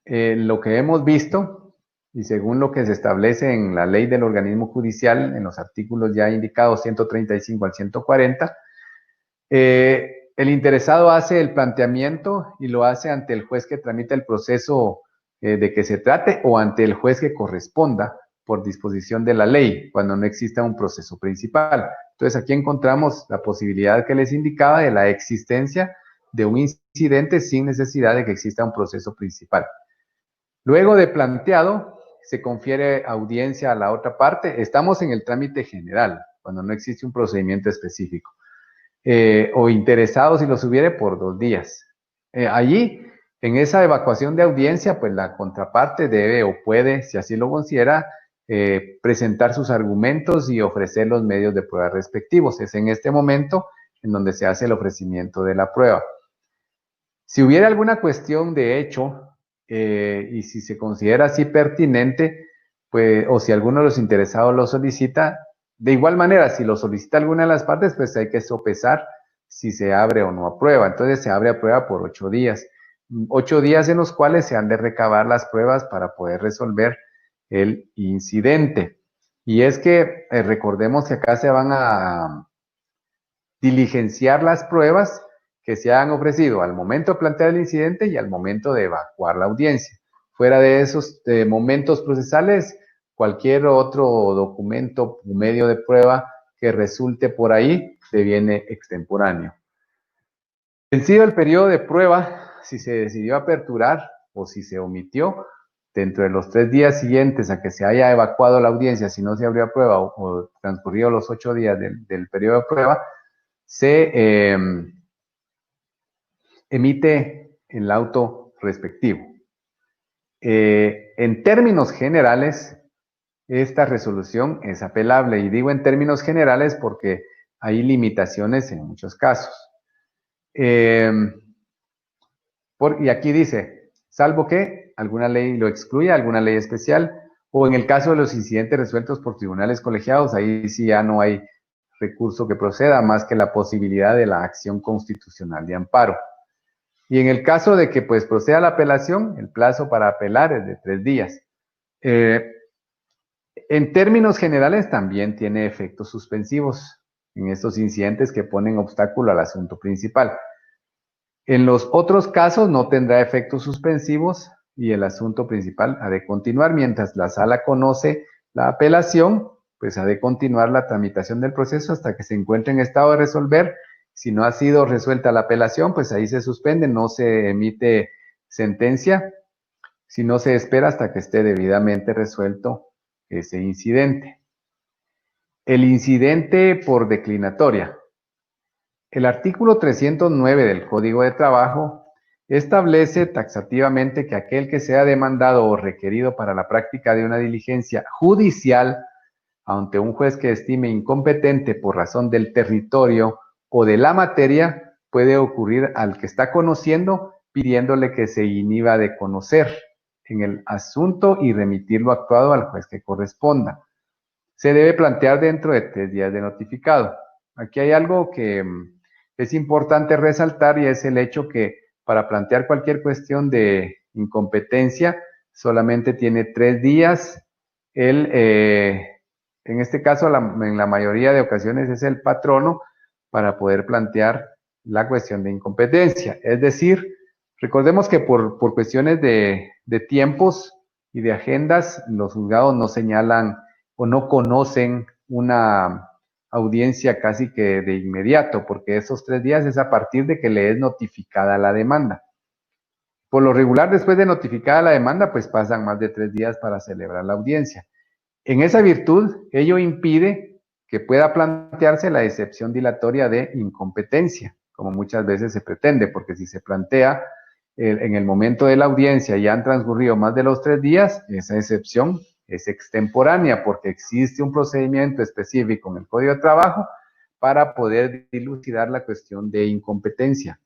lo que hemos visto y según lo que se establece en la ley del organismo judicial, en los artículos ya indicados 135 al 140, el interesado hace el planteamiento y lo hace ante el juez que tramita el proceso de que se trate o ante el juez que corresponda por disposición de la ley, cuando no exista un proceso principal. Entonces aquí encontramos la posibilidad que les indicaba de la existencia de un incidente sin necesidad de que exista un proceso principal. Luego de planteado, se confiere audiencia a la otra parte. Estamos en el trámite general, cuando no existe un procedimiento específico. O interesados si los hubiere por 2 días. Allí, en esa evacuación de audiencia, pues la contraparte debe o puede, si así lo considera, presentar sus argumentos y ofrecer los medios de prueba respectivos. Es en este momento en donde se hace el ofrecimiento de la prueba. Si hubiera alguna cuestión de hecho y si se considera así pertinente, pues, o si alguno de los interesados lo solicita, de igual manera, si lo solicita alguna de las partes, pues hay que sopesar si se abre o no a prueba. Entonces se abre a prueba por 8 días. 8 días en los cuales se han de recabar las pruebas para poder resolver el incidente. Y es que recordemos que acá se van a diligenciar las pruebas que se han ofrecido al momento de plantear el incidente y al momento de evacuar la audiencia. Fuera de esos momentos procesales, cualquier otro documento o medio de prueba que resulte por ahí deviene extemporáneo. Vencido el periodo de prueba, si se decidió aperturar o si se omitió, dentro de los 3 días siguientes a que se haya evacuado la audiencia, si no se abrió prueba o transcurrido los 8 días del periodo de prueba, se emite el auto respectivo. En términos generales, esta resolución es apelable, y digo en términos generales porque hay limitaciones en muchos casos. Y aquí dice, salvo que alguna ley lo excluya, alguna ley especial, o en el caso de los incidentes resueltos por tribunales colegiados, ahí sí ya no hay recurso que proceda más que la posibilidad de la acción constitucional de amparo. Y en el caso de que pues proceda la apelación, el plazo para apelar es de 3 días. En términos generales también tiene efectos suspensivos en estos incidentes que ponen obstáculo al asunto principal. En los otros casos no tendrá efectos suspensivos y el asunto principal ha de continuar. Mientras la sala conoce la apelación, pues ha de continuar la tramitación del proceso hasta que se encuentre en estado de resolver. Si no ha sido resuelta la apelación, pues ahí se suspende, no se emite sentencia, si no se espera hasta que esté debidamente resuelto ese incidente. El incidente por declinatoria. El artículo 309 del Código de Trabajo establece taxativamente que aquel que sea demandado o requerido para la práctica de una diligencia judicial ante un juez que estime incompetente por razón del territorio o de la materia, puede ocurrir al que está conociendo pidiéndole que se inhiba de conocer en el asunto y remitir lo actuado al juez que corresponda. Se debe plantear dentro de 3 días de notificado. Aquí hay algo que es importante resaltar, y es el hecho que para plantear cualquier cuestión de incompetencia solamente tiene 3 días. En este caso, en la mayoría de ocasiones es el patrono para poder plantear la cuestión de incompetencia. Es decir, recordemos que por cuestiones de tiempos y de agendas, los juzgados no señalan o no conocen una audiencia casi que de inmediato, porque esos 3 días es a partir de que le es notificada la demanda. Por lo regular, después de notificada la demanda, pues pasan más de 3 días para celebrar la audiencia. En esa virtud, ello impide que pueda plantearse la excepción dilatoria de incompetencia, como muchas veces se pretende, porque si se plantea en el momento de la audiencia y han transcurrido más de los 3 días, esa excepción es extemporánea, porque existe un procedimiento específico en el Código de Trabajo para poder dilucidar la cuestión de incompetencia.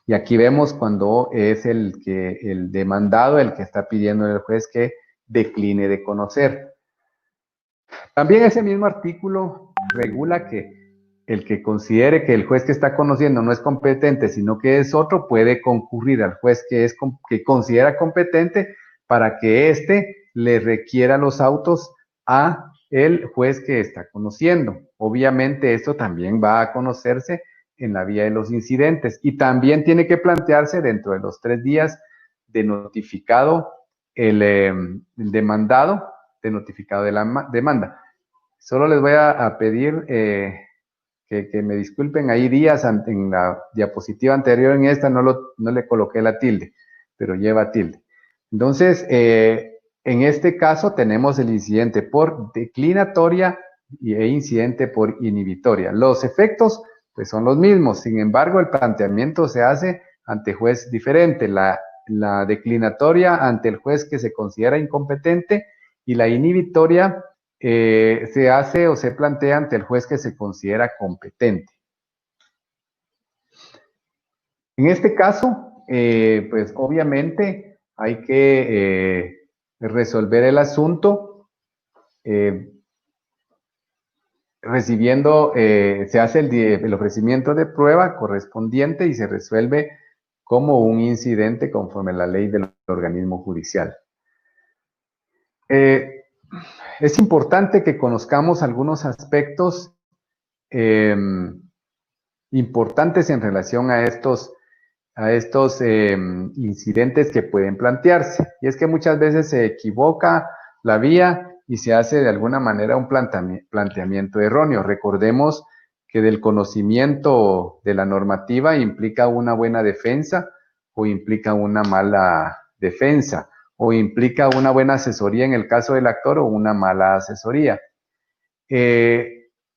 Y aquí vemos cuando es el demandado el que está pidiendo al juez que decline de conocer. También ese mismo artículo regula que el que considere que el juez que está conociendo no es competente, sino que es otro, puede concurrir al juez que considera competente para que éste le requiera los autos a el juez que está conociendo. Obviamente esto también va a conocerse en la vía de los incidentes y también tiene que plantearse dentro de los 3 días de notificado el demandado, de notificado de la demanda. Solo les voy a pedir que me disculpen, ahí días en la diapositiva anterior, en esta no le coloqué la tilde, pero lleva tilde. Entonces, en este caso tenemos el incidente por declinatoria e incidente por inhibitoria. Los efectos pues son los mismos, sin embargo el planteamiento se hace ante juez diferente, la declinatoria ante el juez que se considera incompetente y la inhibitoria se hace o se plantea ante el juez que se considera competente. En este caso, pues obviamente hay que resolver el asunto recibiendo, se hace el ofrecimiento de prueba correspondiente y se resuelve como un incidente conforme a la ley del organismo judicial. Es importante que conozcamos algunos aspectos importantes en relación a estos incidentes que pueden plantearse. Y es que muchas veces se equivoca la vía y se hace de alguna manera un planteamiento erróneo. Recordemos que del conocimiento de la normativa implica una buena defensa o implica una mala defensa, o implica una buena asesoría en el caso del actor o una mala asesoría.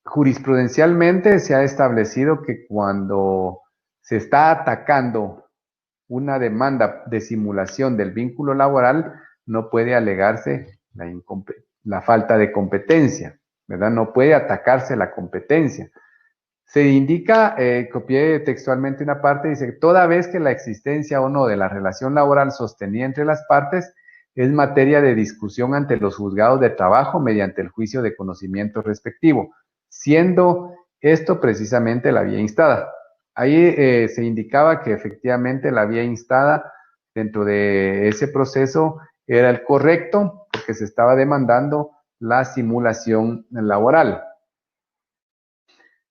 Jurisprudencialmente se ha establecido que cuando se está atacando una demanda de simulación del vínculo laboral, no puede alegarse la falta de competencia, ¿verdad? No puede atacarse la competencia. Se indica, copié textualmente una parte, dice, toda vez que la existencia o no de la relación laboral sostenida entre las partes es materia de discusión ante los juzgados de trabajo mediante el juicio de conocimiento respectivo, siendo esto precisamente la vía instada. Ahí se indicaba que efectivamente la vía instada dentro de ese proceso era el correcto porque se estaba demandando la simulación laboral.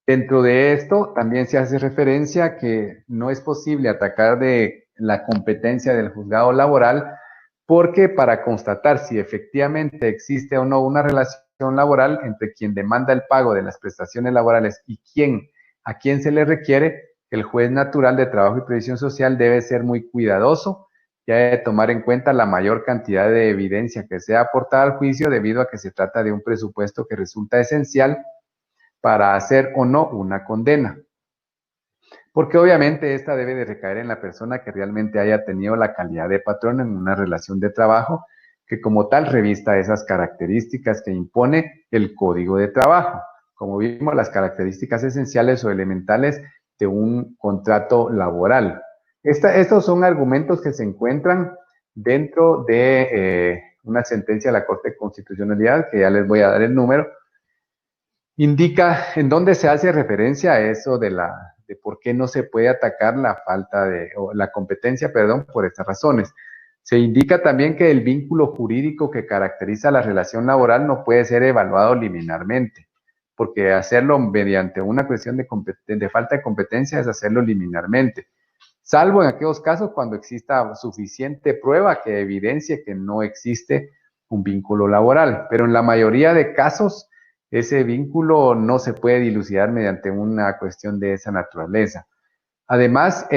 Dentro de esto también se hace referencia a que no es posible atacar de la competencia del juzgado laboral porque para constatar si efectivamente existe o no una relación laboral entre quien demanda el pago de las prestaciones laborales y a quien se le requiere, el juez natural de trabajo y previsión social debe ser muy cuidadoso y ha de tomar en cuenta la mayor cantidad de evidencia que sea aportada al juicio debido a que se trata de un presupuesto que resulta esencial para hacer o no una condena. Porque obviamente esta debe de recaer en la persona que realmente haya tenido la calidad de patrón en una relación de trabajo, que como tal revista esas características que impone el Código de Trabajo, como vimos, las características esenciales o elementales de un contrato laboral. Estos son argumentos que se encuentran dentro de una sentencia de la Corte de Constitucionalidad, que ya les voy a dar el número, indica en dónde se hace referencia a eso de por qué no se puede atacar la competencia, por estas razones. Se indica también que el vínculo jurídico que caracteriza la relación laboral no puede ser evaluado liminarmente, porque hacerlo mediante una cuestión de falta de competencia es hacerlo liminarmente, salvo en aquellos casos cuando exista suficiente prueba que evidencie que no existe un vínculo laboral, pero en la mayoría de casos ese vínculo no se puede dilucidar mediante una cuestión de esa naturaleza. Además,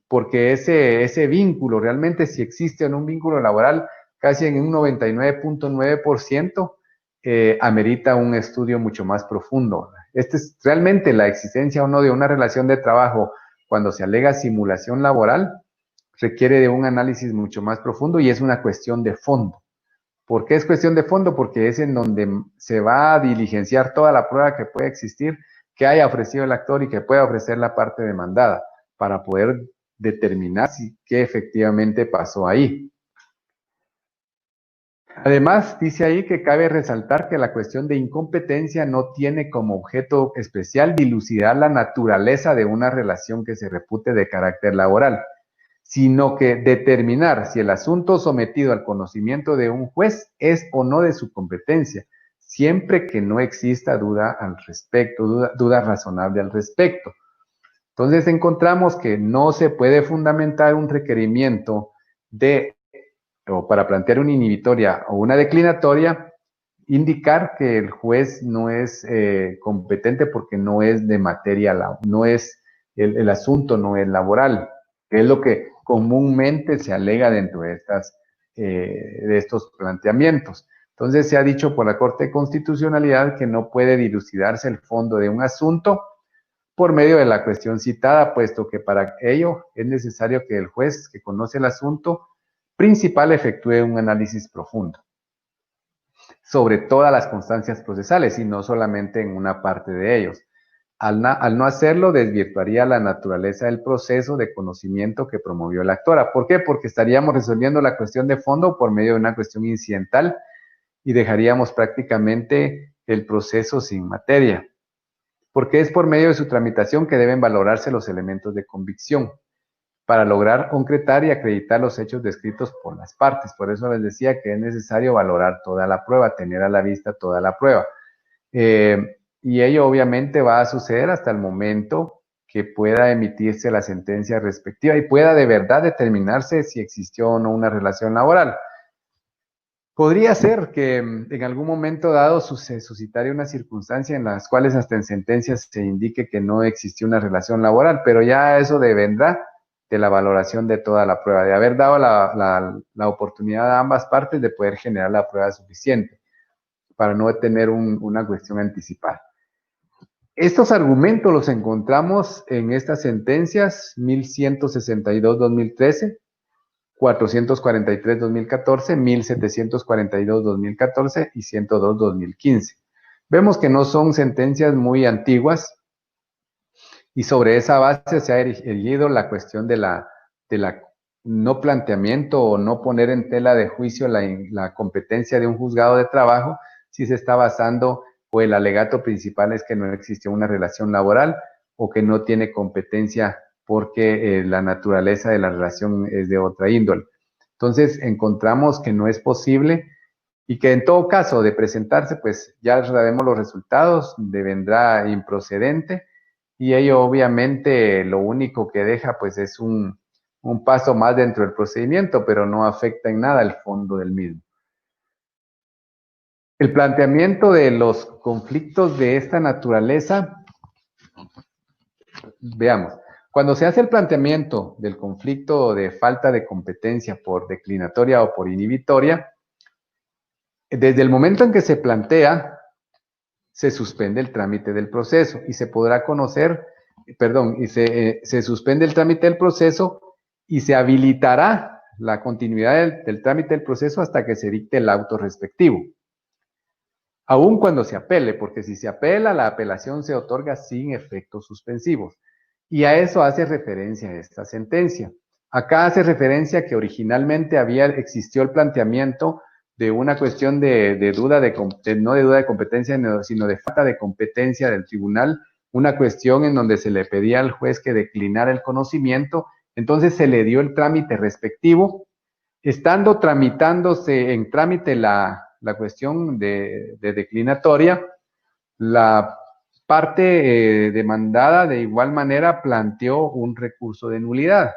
porque ese vínculo, realmente si existe o no un vínculo laboral, casi en un 99.9%, amerita un estudio mucho más profundo. Es realmente la existencia o no de una relación de trabajo cuando se alega simulación laboral, requiere de un análisis mucho más profundo y es una cuestión de fondo. ¿Por qué es cuestión de fondo? Porque es en donde se va a diligenciar toda la prueba que puede existir, que haya ofrecido el actor y que pueda ofrecer la parte demandada, para poder determinar qué efectivamente pasó ahí. Además, dice ahí que cabe resaltar que la cuestión de incompetencia no tiene como objeto especial dilucidar la naturaleza de una relación que se repute de carácter laboral, sino que determinar si el asunto sometido al conocimiento de un juez es o no de su competencia, siempre que no exista duda al respecto, duda razonable al respecto. Entonces encontramos que no se puede fundamentar un requerimiento o para plantear una inhibitoria o una declinatoria, indicar que el juez no es competente porque no es de materia, no es el asunto no es laboral, que es lo que comúnmente se alega dentro de estos planteamientos. Entonces se ha dicho por la Corte de Constitucionalidad que no puede dilucidarse el fondo de un asunto por medio de la cuestión citada, puesto que para ello es necesario que el juez que conoce el asunto principal efectúe un análisis profundo sobre todas las constancias procesales y no solamente en una parte de ellos. Al no hacerlo, desvirtuaría la naturaleza del proceso de conocimiento que promovió la actora. ¿Por qué? Porque estaríamos resolviendo la cuestión de fondo por medio de una cuestión incidental y dejaríamos prácticamente el proceso sin materia. Porque es por medio de su tramitación que deben valorarse los elementos de convicción para lograr concretar y acreditar los hechos descritos por las partes. Por eso les decía que es necesario valorar toda la prueba, tener a la vista toda la prueba. Y ello obviamente va a suceder hasta el momento que pueda emitirse la sentencia respectiva y pueda de verdad determinarse si existió o no una relación laboral. Podría ser que en algún momento dado se suscitaría una circunstancia en las cuales hasta en sentencias se indique que no existió una relación laboral, pero ya eso dependerá de la valoración de toda la prueba, de haber dado la oportunidad a ambas partes de poder generar la prueba suficiente para no tener una cuestión anticipada. Estos argumentos los encontramos en estas sentencias 1162-2013, 443-2014, 1742-2014 y 102-2015. Vemos que no son sentencias muy antiguas y sobre esa base se ha erigido la cuestión de la no planteamiento o no poner en tela de juicio la competencia de un juzgado de trabajo si se está basando o el alegato principal es que no existió una relación laboral o que no tiene competencia porque la naturaleza de la relación es de otra índole. Entonces encontramos que no es posible y que en todo caso de presentarse, pues ya sabemos los resultados, devendrá improcedente y ello obviamente lo único que deja pues es un paso más dentro del procedimiento, pero no afecta en nada el fondo del mismo. El planteamiento de los conflictos de esta naturaleza, veamos, cuando se hace el planteamiento del conflicto de falta de competencia por declinatoria o por inhibitoria, desde el momento en que se plantea, se suspende el trámite del proceso y se podrá conocer, se suspende el trámite del proceso y se habilitará la continuidad del trámite del proceso hasta que se dicte el auto respectivo. Aun cuando se apele, porque si se apela, la apelación se otorga sin efectos suspensivos. Y a eso hace referencia esta sentencia. Acá hace referencia que originalmente existió el planteamiento de una cuestión de duda no de duda de competencia, sino de falta de competencia del tribunal, una cuestión en donde se le pedía al juez que declinara el conocimiento, entonces se le dio el trámite respectivo, estando tramitándose en trámite la cuestión de declinatoria, la parte demandada de igual manera planteó un recurso de nulidad.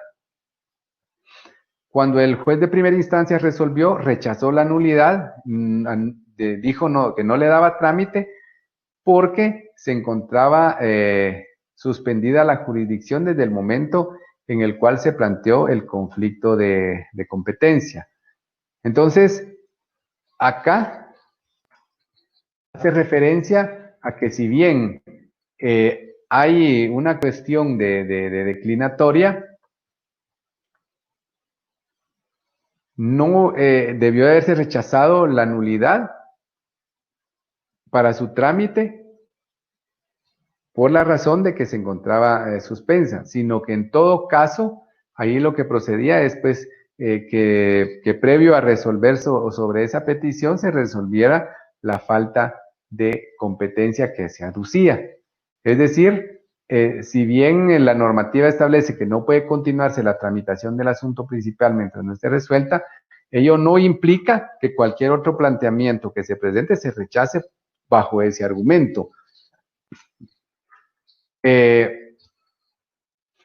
Cuando el juez de primera instancia resolvió, rechazó la nulidad, dijo que no le daba trámite porque se encontraba suspendida la jurisdicción desde el momento en el cual se planteó el conflicto de competencia. Entonces, acá hace referencia a que si bien hay una cuestión de declinatoria, no debió haberse rechazado la nulidad para su trámite por la razón de que se encontraba suspensa, sino que en todo caso, ahí lo que procedía es pues que previo a resolver sobre esa petición se resolviera la falta de competencia que se aducía. Es decir, si bien la normativa establece que no puede continuarse la tramitación del asunto principal mientras no esté resuelta, ello no implica que cualquier otro planteamiento que se presente se rechace bajo ese argumento.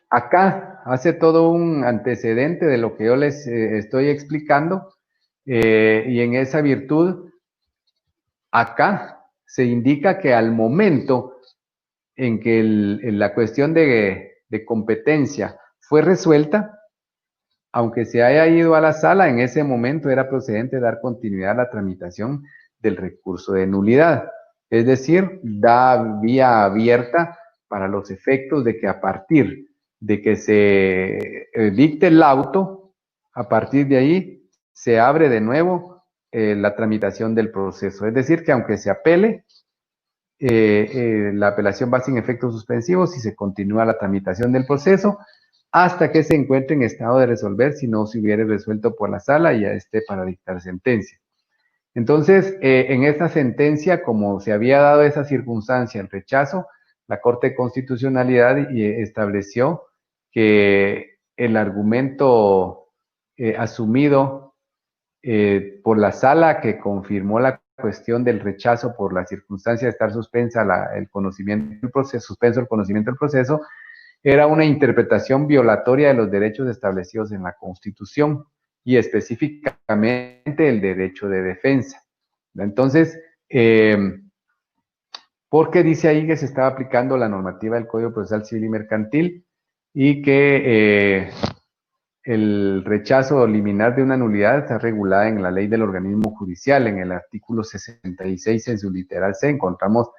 Acá hace todo un antecedente de lo que yo les estoy explicando, y en esa virtud, acá se indica que al momento en que la cuestión de competencia fue resuelta, aunque se haya ido a la sala, en ese momento era procedente dar continuidad a la tramitación del recurso de nulidad. Es decir, da vía abierta para los efectos de que a partir de que se dicte el auto, a partir de ahí se abre de nuevo la tramitación del proceso. Es decir, que aunque se apele, la apelación va sin efectos suspensivos y se continúa la tramitación del proceso hasta que se encuentre en estado de resolver, si no se hubiera resuelto por la sala y ya esté para dictar sentencia. Entonces, en esta sentencia, como se había dado esa circunstancia, el rechazo, la Corte de Constitucionalidad estableció que el argumento asumido por la sala que confirmó la cuestión del rechazo por la circunstancia de estar suspensa el conocimiento del proceso, suspenso el conocimiento del proceso, era una interpretación violatoria de los derechos establecidos en la Constitución y específicamente el derecho de defensa. Entonces, ¿por qué dice ahí que se estaba aplicando la normativa del Código Procesal Civil y Mercantil y que el rechazo liminar de una nulidad está regulada en la ley del organismo judicial? En el artículo 66, en su literal C, encontramos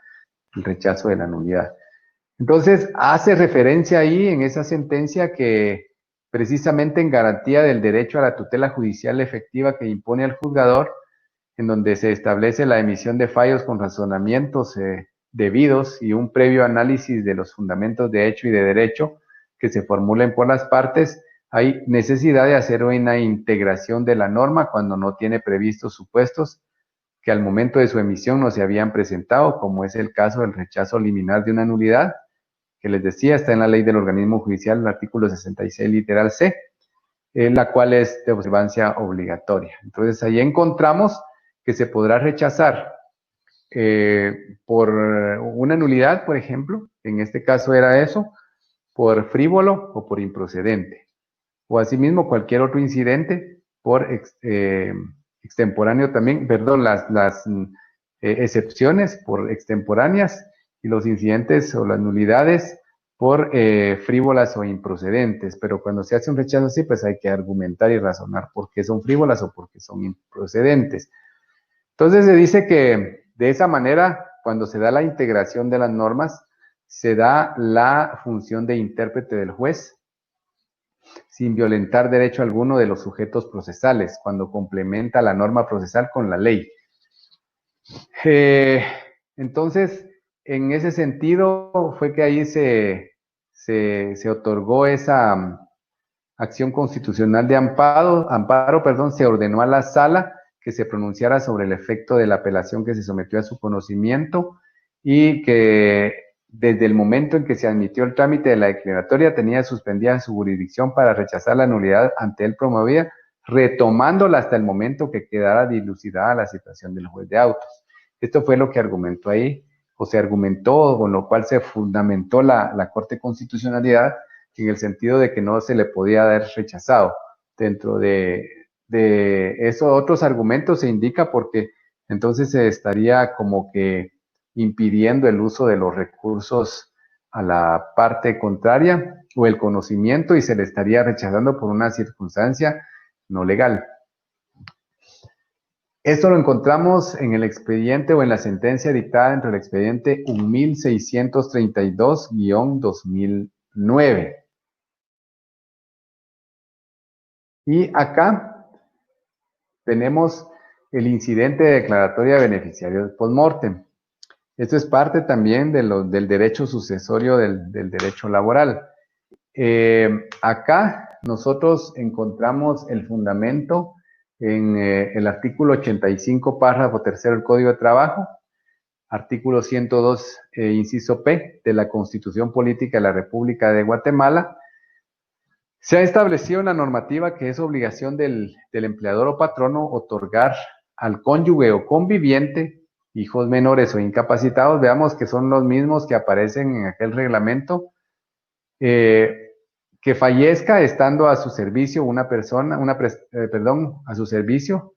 el rechazo de la nulidad. Entonces, hace referencia ahí en esa sentencia que precisamente en garantía del derecho a la tutela judicial efectiva que impone al juzgador, en donde se establece la emisión de fallos con razonamientos debidos y un previo análisis de los fundamentos de hecho y de derecho que se formulen por las partes, hay necesidad de hacer una integración de la norma cuando no tiene previstos supuestos que al momento de su emisión no se habían presentado, como es el caso del rechazo liminar de una nulidad, que les decía, está en la ley del organismo judicial, el artículo 66, literal C, la cual es de observancia obligatoria. Entonces, ahí encontramos que se podrá rechazar por una nulidad, por ejemplo, en este caso era eso, por frívolo o por improcedente, o asimismo cualquier otro incidente por extemporáneo también, perdón, las excepciones por extemporáneas y los incidentes o las nulidades por frívolas o improcedentes, pero cuando se hace un rechazo así, pues hay que argumentar y razonar por qué son frívolas o por qué son improcedentes. Entonces se dice que de esa manera, cuando se da la integración de las normas, se da la función de intérprete del juez, sin violentar derecho alguno de los sujetos procesales, cuando complementa la norma procesal con la ley. Entonces, en ese sentido, fue que ahí se otorgó esa acción constitucional de amparo, se ordenó a la sala que se pronunciara sobre el efecto de la apelación que se sometió a su conocimiento y que desde el momento en que se admitió el trámite de la declaratoria tenía suspendida su jurisdicción para rechazar la nulidad ante él promovida, retomándola hasta el momento que quedara dilucidada la situación del juez de autos. Esto fue lo que argumentó ahí, o se argumentó, con lo cual se fundamentó la Corte de Constitucionalidad, en el sentido de que no se le podía haber rechazado. Dentro de esos otros argumentos se indica porque entonces se estaría como que impidiendo el uso de los recursos a la parte contraria o el conocimiento y se le estaría rechazando por una circunstancia no legal. Esto lo encontramos en el expediente o en la sentencia dictada dentro del expediente 1632-2009. Y acá tenemos el incidente de declaratoria de beneficiarios post-mortem. Esto es parte también del derecho sucesorio del derecho laboral. Acá nosotros encontramos el fundamento en el artículo 85, párrafo tercero del Código de Trabajo, artículo 102, inciso P, de la Constitución Política de la República de Guatemala. Se ha establecido una normativa que es obligación del empleador o patrono otorgar al cónyuge o conviviente, hijos menores o incapacitados, veamos que son los mismos que aparecen en aquel reglamento, que fallezca estando a su servicio una persona, a su servicio,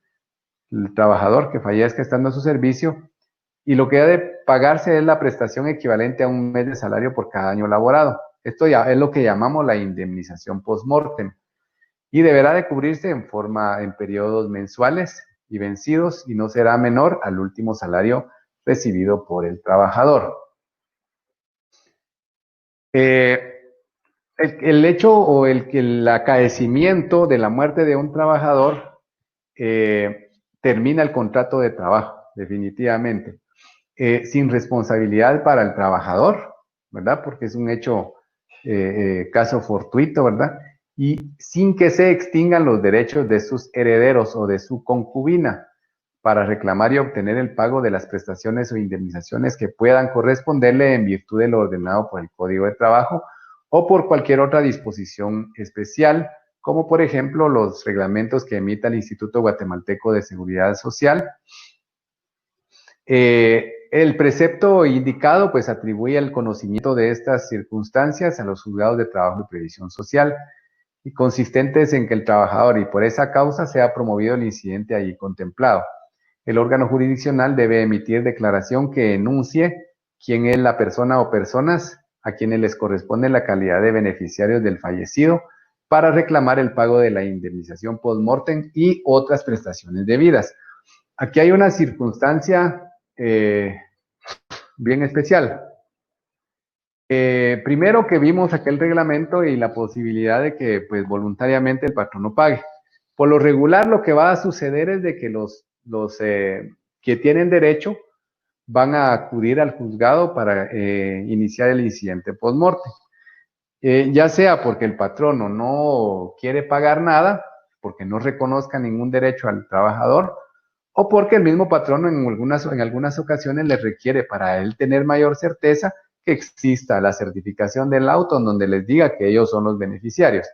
el trabajador que fallezca estando a su servicio, y lo que ha de pagarse es la prestación equivalente a un mes de salario por cada año laborado. Esto ya es lo que llamamos la indemnización post-mortem, y deberá de cubrirse en periodos mensuales y vencidos, y no será menor al último salario recibido por el trabajador. El hecho o el acaecimiento de la muerte de un trabajador termina el contrato de trabajo, definitivamente, sin responsabilidad para el trabajador, ¿verdad? Porque es un hecho, caso fortuito, ¿verdad? Y sin que se extingan los derechos de sus herederos o de su concubina para reclamar y obtener el pago de las prestaciones o indemnizaciones que puedan corresponderle en virtud de lo ordenado por el Código de Trabajo o por cualquier otra disposición especial, como por ejemplo los reglamentos que emita el Instituto Guatemalteco de Seguridad Social. El precepto indicado pues atribuye el conocimiento de estas circunstancias a los juzgados de trabajo y previsión social, y consistentes en que el trabajador y por esa causa sea promovido el incidente allí contemplado. El órgano jurisdiccional debe emitir declaración que enuncie quién es la persona o personas a quienes les corresponde la calidad de beneficiarios del fallecido para reclamar el pago de la indemnización post-mortem y otras prestaciones debidas. Aquí hay una circunstancia bien especial. Primero que vimos aquel reglamento y la posibilidad de que pues voluntariamente el patrono pague. Por lo regular lo que va a suceder es de que los que tienen derecho van a acudir al juzgado para iniciar el incidente post-mortem. Ya sea porque el patrono no quiere pagar nada, porque no reconozca ningún derecho al trabajador, o porque el mismo patrono en algunas ocasiones le requiere para él tener mayor certeza que exista la certificación del auto en donde les diga que ellos son los beneficiarios.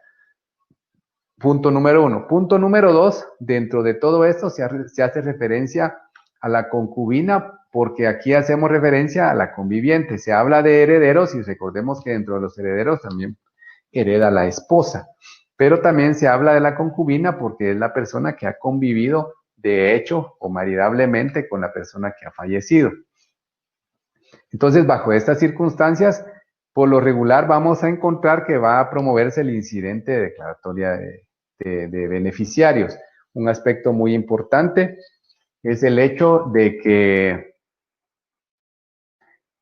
Punto número 1. Punto número 2, dentro de todo esto se hace referencia a la concubina, porque aquí hacemos referencia a la conviviente. Se habla de herederos y recordemos que dentro de los herederos también hereda la esposa. Pero también se habla de la concubina porque es la persona que ha convivido de hecho o maridablemente con la persona que ha fallecido. Entonces, bajo estas circunstancias, por lo regular vamos a encontrar que va a promoverse el incidente de declaratoria de beneficiarios. Un aspecto muy importante es el hecho de que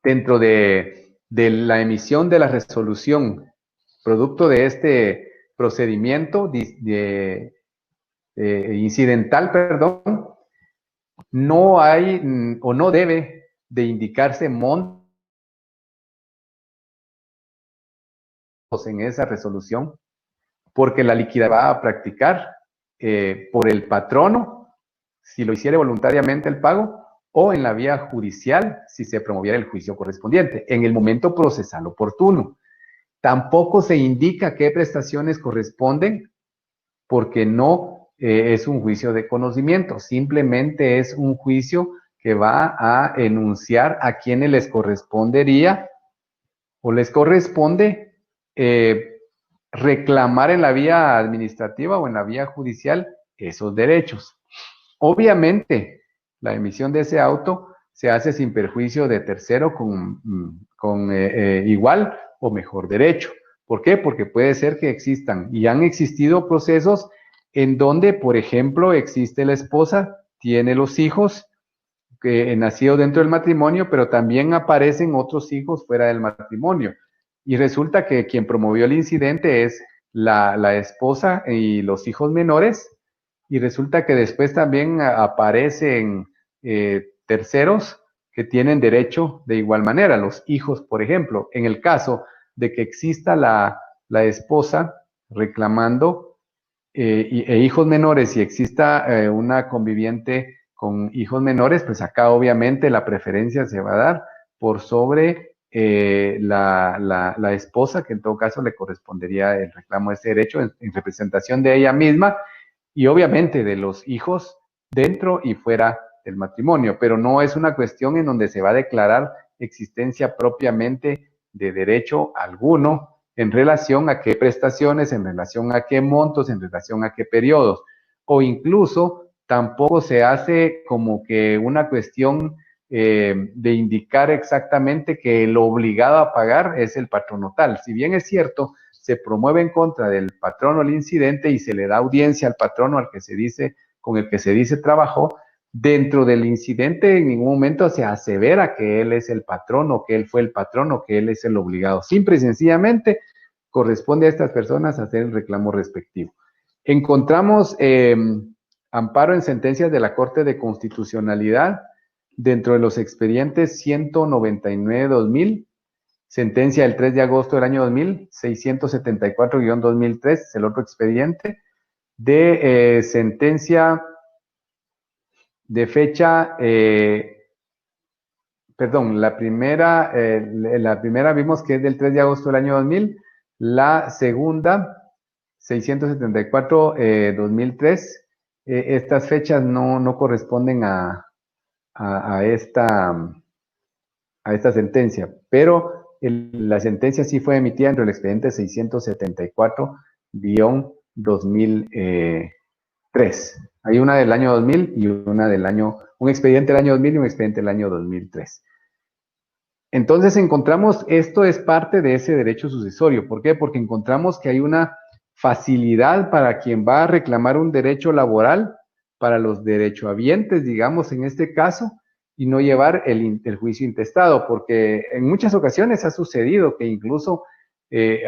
dentro de la emisión de la resolución, producto de este procedimiento incidental, perdón, no hay o no debe de indicarse montos en esa resolución, porque la liquidación va a practicar por el patrono, si lo hiciere voluntariamente el pago, o en la vía judicial, si se promoviera el juicio correspondiente, en el momento procesal oportuno. Tampoco se indica qué prestaciones corresponden, porque no es un juicio de conocimiento, simplemente es un juicio que va a enunciar a quienes les correspondería o les corresponde reclamar en la vía administrativa o en la vía judicial esos derechos. Obviamente, la emisión de ese auto se hace sin perjuicio de tercero con igual o mejor derecho. ¿Por qué? Porque puede ser que existan y han existido procesos en donde, por ejemplo, existe la esposa, tiene los hijos que nacido dentro del matrimonio, pero también aparecen otros hijos fuera del matrimonio. Y resulta que quien promovió el incidente es la esposa y los hijos menores, y resulta que después también aparecen terceros que tienen derecho de igual manera, los hijos, por ejemplo. En el caso de que exista la esposa, reclamando e hijos menores, si exista una conviviente con hijos menores, pues acá obviamente la preferencia se va a dar por sobre la esposa, que en todo caso le correspondería el reclamo de ese derecho en representación de ella misma y obviamente de los hijos dentro y fuera del matrimonio, pero no es una cuestión en donde se va a declarar existencia propiamente de derecho alguno en relación a qué prestaciones, en relación a qué montos, en relación a qué periodos, o incluso tampoco se hace como que una cuestión de indicar exactamente que lo obligado a pagar es el patrono tal. Si bien es cierto, se promueve en contra del patrono el incidente y se le da audiencia al patrono al que se dice, con el que se dice trabajó, dentro del incidente en ningún momento se asevera que él es el patrono, que él fue el patrono, que él es el obligado. Simple y sencillamente corresponde a estas personas hacer el reclamo respectivo. Encontramos amparo en sentencias de la Corte de Constitucionalidad dentro de los expedientes 199-2000, sentencia del 3 de agosto del año 2000, 674-2003, es el otro expediente, de sentencia de fecha, perdón, la primera vimos que es del 3 de agosto del año 2000, la segunda, 674-2003, estas fechas no corresponden a esta sentencia, pero la sentencia sí fue emitida entre el expediente 674-2003. Hay una del año 2000 y un expediente del año 2000 y un expediente del año 2003. Entonces encontramos, esto es parte de ese derecho sucesorio. ¿Por qué? Porque encontramos que hay una facilidad para quien va a reclamar un derecho laboral, para los derechohabientes, digamos, en este caso, y no llevar el juicio intestado, porque en muchas ocasiones ha sucedido que incluso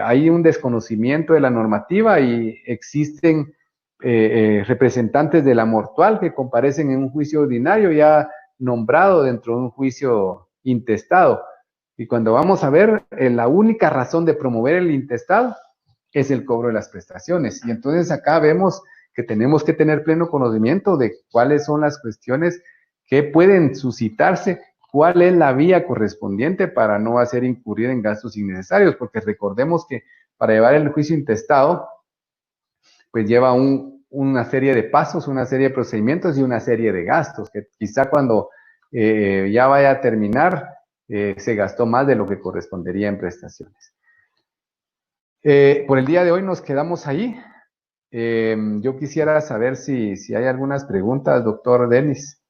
hay un desconocimiento de la normativa y existen representantes de la mortual que comparecen en un juicio ordinario ya nombrado dentro de un juicio intestado. Y cuando vamos a ver, la única razón de promover el intestado es el cobro de las prestaciones. Y entonces acá vemos que tenemos que tener pleno conocimiento de cuáles son las cuestiones que pueden suscitarse, cuál es la vía correspondiente para no hacer incurrir en gastos innecesarios, porque recordemos que para llevar el juicio intestado, pues lleva una serie de pasos, una serie de procedimientos y una serie de gastos, que quizá cuando ya vaya a terminar, se gastó más de lo que correspondería en prestaciones. Por el día de hoy nos quedamos ahí. Yo quisiera saber si hay algunas preguntas, doctor Denis.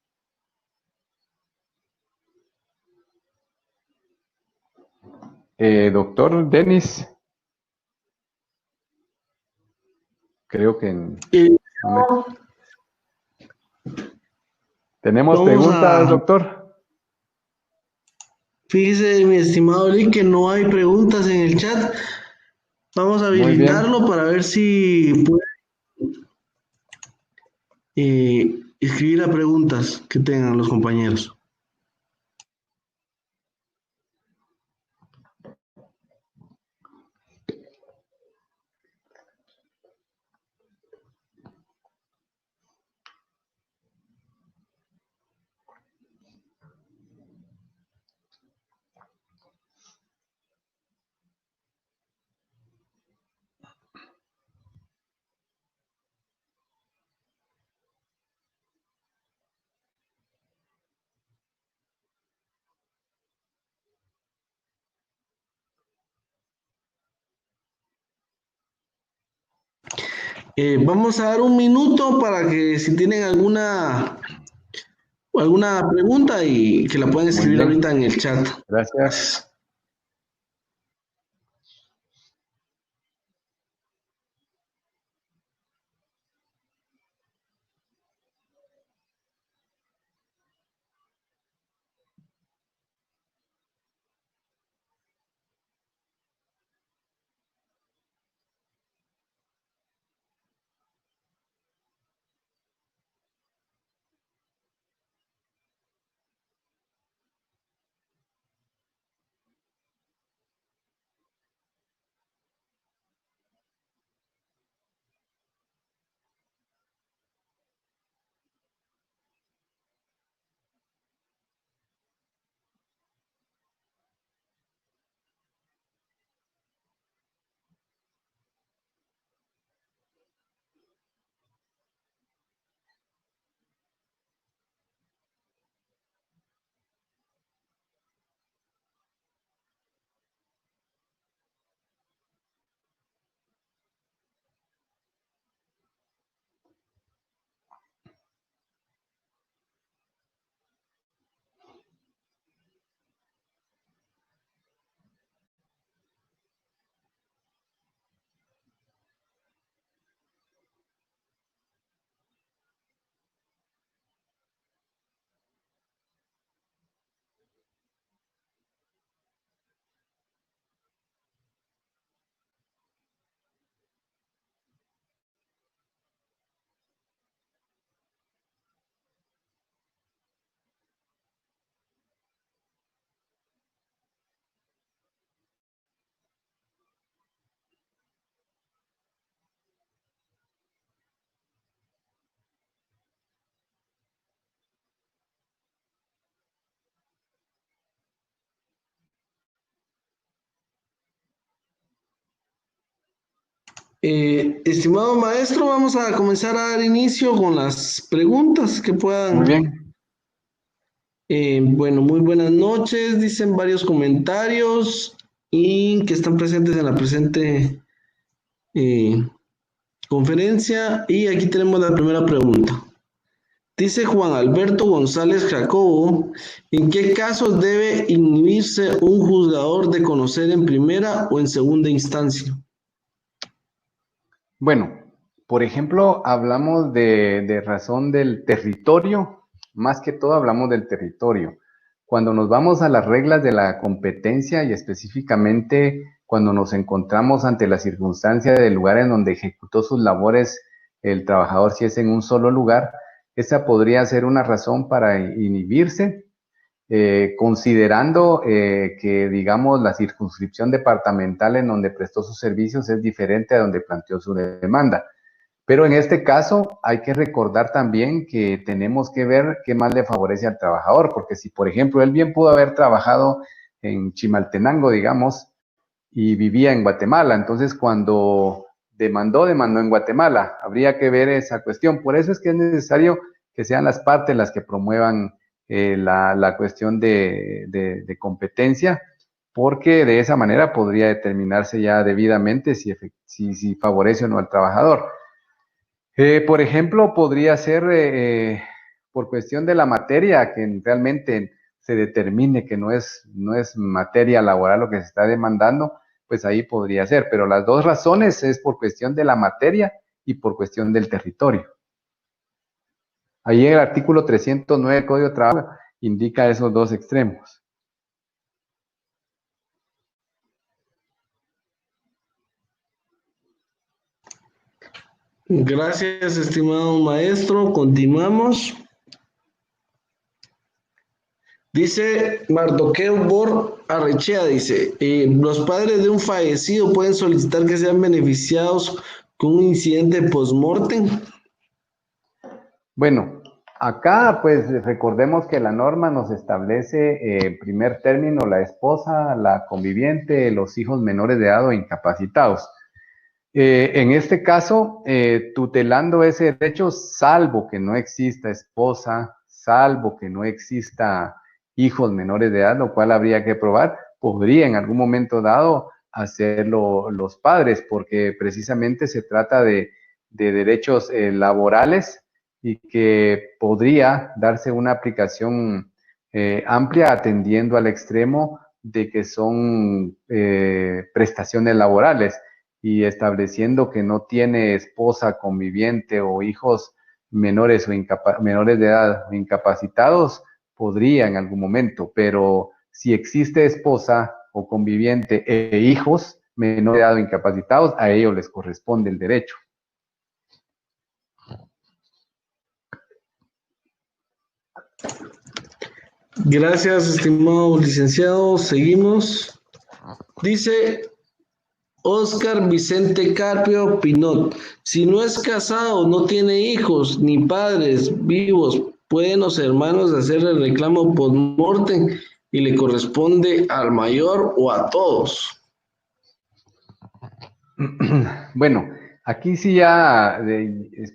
Doctor Denis, creo que no ¿Tenemos preguntas, doctor? Fíjese, mi estimado Lee, que no hay preguntas en el chat. Vamos a habilitarlo para ver si puede escribir a preguntas que tengan los compañeros. Vamos a dar un minuto para que si tienen alguna pregunta y que la puedan escribir ahorita en el chat. Gracias. Estimado maestro, vamos a comenzar a dar inicio con las preguntas que Muy puedan. bien. Bueno, muy buenas noches, dicen varios comentarios y que están presentes en la presente eh, conferencia. Y aquí tenemos la primera pregunta. Dice Juan Alberto González Jacobo, ¿en qué casos debe inhibirse un juzgador de conocer en primera o en segunda instancia? Bueno, por ejemplo, hablamos de razón del territorio, más que todo hablamos del territorio. Cuando nos vamos a las reglas de la competencia y específicamente cuando nos encontramos ante la circunstancia del lugar en donde ejecutó sus labores el trabajador, si es en un solo lugar, esa podría ser una razón para inhibirse, considerando que, digamos, la circunscripción departamental en donde prestó sus servicios es diferente a donde planteó su demanda. Pero en este caso hay que recordar también que tenemos que ver qué más le favorece al trabajador, porque si, por ejemplo, él bien pudo haber trabajado en Chimaltenango, digamos, y vivía en Guatemala, entonces cuando demandó en Guatemala, habría que ver esa cuestión. Por eso es que es necesario que sean las partes las que promuevan la cuestión de competencia, porque de esa manera podría determinarse ya debidamente si favorece o no al trabajador. Por ejemplo, podría ser por cuestión de la materia, que realmente se determine que no es materia laboral lo que se está demandando, pues ahí podría ser. Pero las dos razones es por cuestión de la materia y por cuestión del territorio. Ahí el artículo 309 del Código de Trabajo indica esos dos extremos. Gracias, estimado maestro. Continuamos. Dice Mardoqueo Bor Arrechea, dice, los padres de un fallecido pueden solicitar que sean beneficiados con un incidente post-mortem. Bueno, acá pues recordemos que la norma nos establece en primer término la esposa, la conviviente, los hijos menores de edad o incapacitados. En este caso, tutelando ese derecho, salvo que no exista esposa, salvo que no exista hijos menores de edad, lo cual habría que probar, podría en algún momento dado hacerlo los padres, porque precisamente se trata de derechos laborales y que podría darse una aplicación amplia atendiendo al extremo de que son prestaciones laborales y estableciendo que no tiene esposa conviviente o hijos menores menores de edad o incapacitados, podría en algún momento, pero si existe esposa o conviviente e hijos menores de edad o incapacitados, a ellos les corresponde el derecho. Gracias, estimado licenciado. Seguimos. Dice Oscar Vicente Carpio Pinot, si no es casado, no tiene hijos ni padres vivos, pueden los hermanos hacer el reclamo post-mortem y le corresponde al mayor o a todos. Bueno, aquí sí ya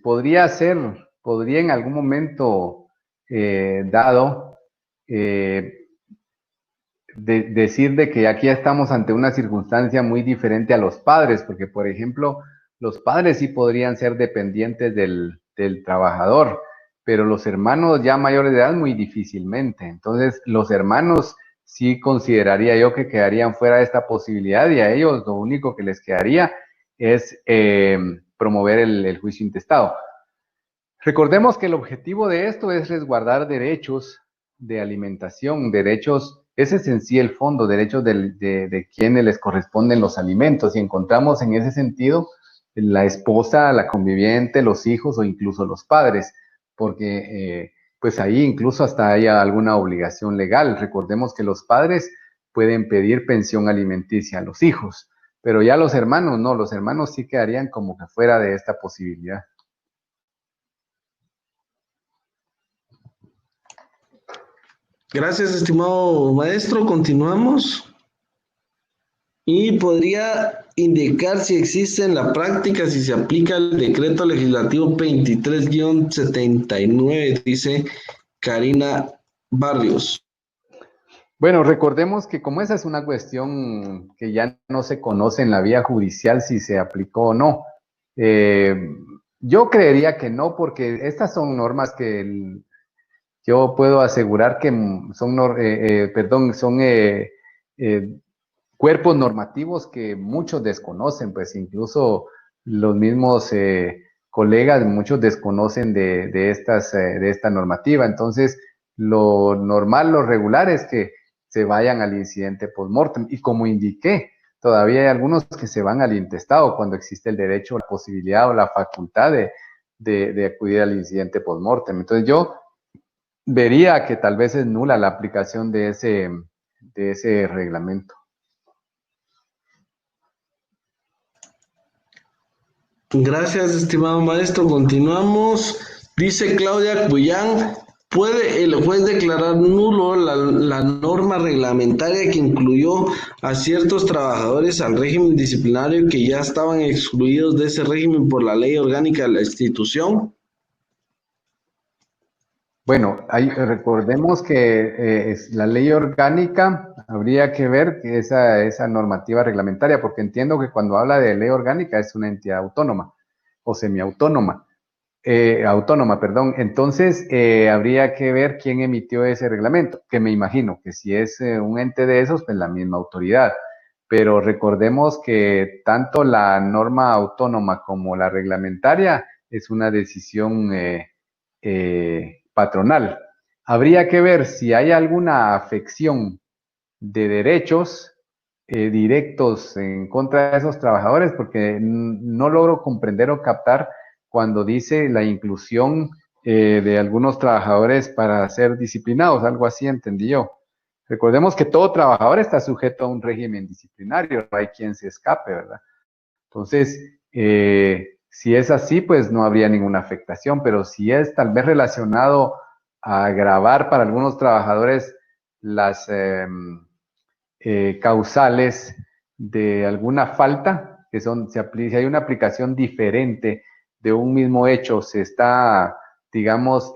podría en algún momento dado decir de que aquí estamos ante una circunstancia muy diferente a los padres, porque por ejemplo, los padres sí podrían ser dependientes del trabajador, pero los hermanos ya mayores de edad muy difícilmente. Entonces, los hermanos sí consideraría yo que quedarían fuera de esta posibilidad y a ellos lo único que les quedaría es promover el juicio intestado. Recordemos que el objetivo de esto es resguardar derechos de alimentación, derechos, ese es en sí el fondo, derechos de quienes les corresponden los alimentos. Y encontramos en ese sentido la esposa, la conviviente, los hijos o incluso los padres, porque pues ahí incluso hasta haya alguna obligación legal. Recordemos que los padres pueden pedir pensión alimenticia a los hijos, pero ya los hermanos no, los hermanos sí quedarían como que fuera de esta posibilidad. Gracias, estimado maestro. Continuamos. Y podría indicar si existe en la práctica, si se aplica el decreto legislativo 23-79, dice Karina Barrios. Bueno, recordemos que como esa es una cuestión que ya no se conoce en la vía judicial si se aplicó o no, yo creería que no, porque estas son normas que yo puedo asegurar que son, cuerpos normativos que muchos desconocen, pues incluso los mismos colegas, muchos desconocen de esta normativa. Entonces, lo normal, lo regular es que se vayan al incidente post-mortem. Y como indiqué, todavía hay algunos que se van al intestado cuando existe el derecho, la posibilidad o la facultad de acudir al incidente post-mortem. Entonces, yo vería que tal vez es nula la aplicación de ese reglamento. Gracias, estimado maestro. Continuamos. Dice Claudia Cuyán, ¿puede el juez declarar nulo la norma reglamentaria que incluyó a ciertos trabajadores al régimen disciplinario que ya estaban excluidos de ese régimen por la ley orgánica de la institución? Bueno, recordemos que es la ley orgánica, habría que ver que esa normativa reglamentaria, porque entiendo que cuando habla de ley orgánica es una entidad autónoma o semiautónoma, autónoma, perdón. Entonces, habría que ver quién emitió ese reglamento, que me imagino que si es un ente de esos, pues la misma autoridad. Pero recordemos que tanto la norma autónoma como la reglamentaria es una decisión patronal. Habría que ver si hay alguna afección de derechos directos en contra de esos trabajadores, porque no logro comprender o captar cuando dice la inclusión de algunos trabajadores para ser disciplinados, algo así entendí yo. Recordemos que todo trabajador está sujeto a un régimen disciplinario, no hay quien se escape, ¿verdad? Entonces, si es así, pues no habría ninguna afectación, pero si es tal vez relacionado a agravar para algunos trabajadores las causales de alguna falta, que son, si hay una aplicación diferente de un mismo hecho, se está, digamos,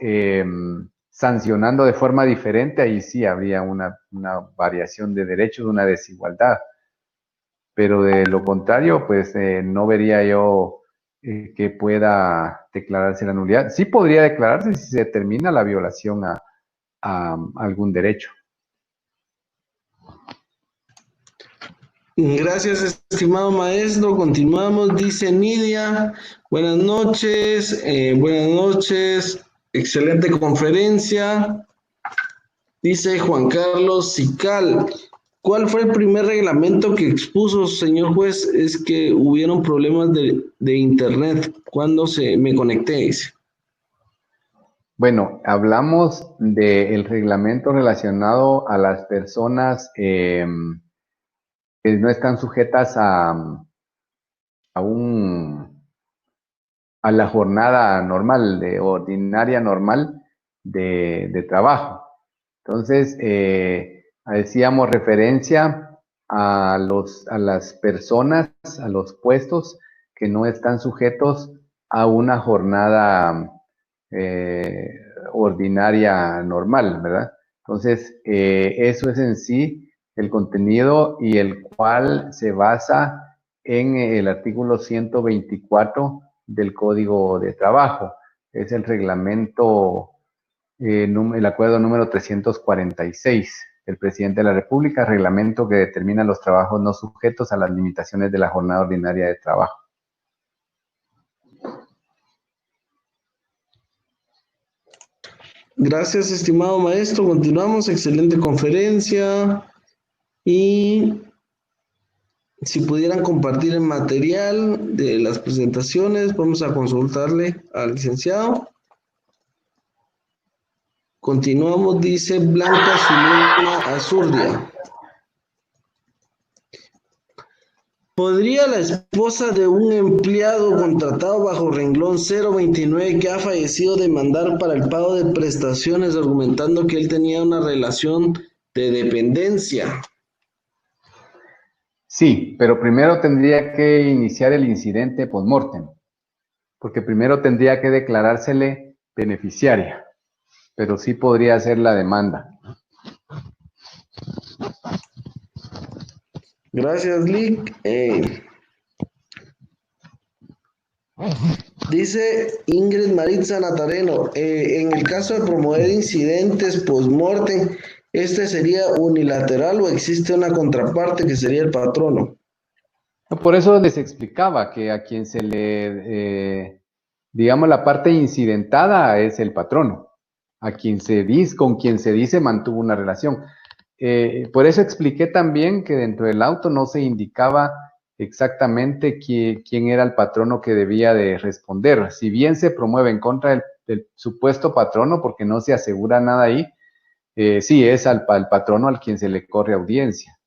sancionando de forma diferente, ahí sí habría una variación de derechos, una desigualdad. Pero de lo contrario, pues no vería yo que pueda declararse la nulidad. Sí podría declararse si se determina la violación a algún derecho. Gracias, estimado maestro. Continuamos, dice Nidia. Buenas noches, excelente conferencia. Dice Juan Carlos Sical, ¿cuál fue el primer reglamento que expuso, señor juez? Es que hubieron problemas de internet cuando me conecté, dice. Bueno, hablamos del reglamento relacionado a las personas que no están sujetas a la jornada normal, ordinaria normal de trabajo. Entonces, hacíamos referencia a las personas, a los puestos que no están sujetos a una jornada ordinaria normal, ¿verdad? Entonces, eso es en sí el contenido y el cual se basa en el artículo 124 del Código de Trabajo. Es el reglamento, el acuerdo número 346 del presidente de la República, reglamento que determina los trabajos no sujetos a las limitaciones de la jornada ordinaria de trabajo. Gracias, estimado maestro. Continuamos, excelente conferencia. Y si pudieran compartir el material de las presentaciones, vamos a consultarle al licenciado. Continuamos, dice Blanca Zulema Azurdia. ¿Podría la esposa de un empleado contratado bajo renglón 029 que ha fallecido demandar para el pago de prestaciones argumentando que él tenía una relación de dependencia? Sí, pero primero tendría que iniciar el incidente post-mortem, porque primero tendría que declarársele beneficiaria, pero sí podría hacer la demanda. Gracias, Lick. Dice Ingrid Maritza Natareno, en el caso de promover incidentes post-mortem, ¿este sería unilateral o existe una contraparte que sería el patrono? Por eso les explicaba que a quien se le, digamos, la parte incidentada es el patrono, a quien se dice, con quien se dice mantuvo una relación. Por eso expliqué también que dentro del auto no se indicaba exactamente quién era el patrono que debía de responder. Si bien se promueve en contra del supuesto patrono, porque no se asegura nada ahí, sí es al patrono al quien se le corre audiencia.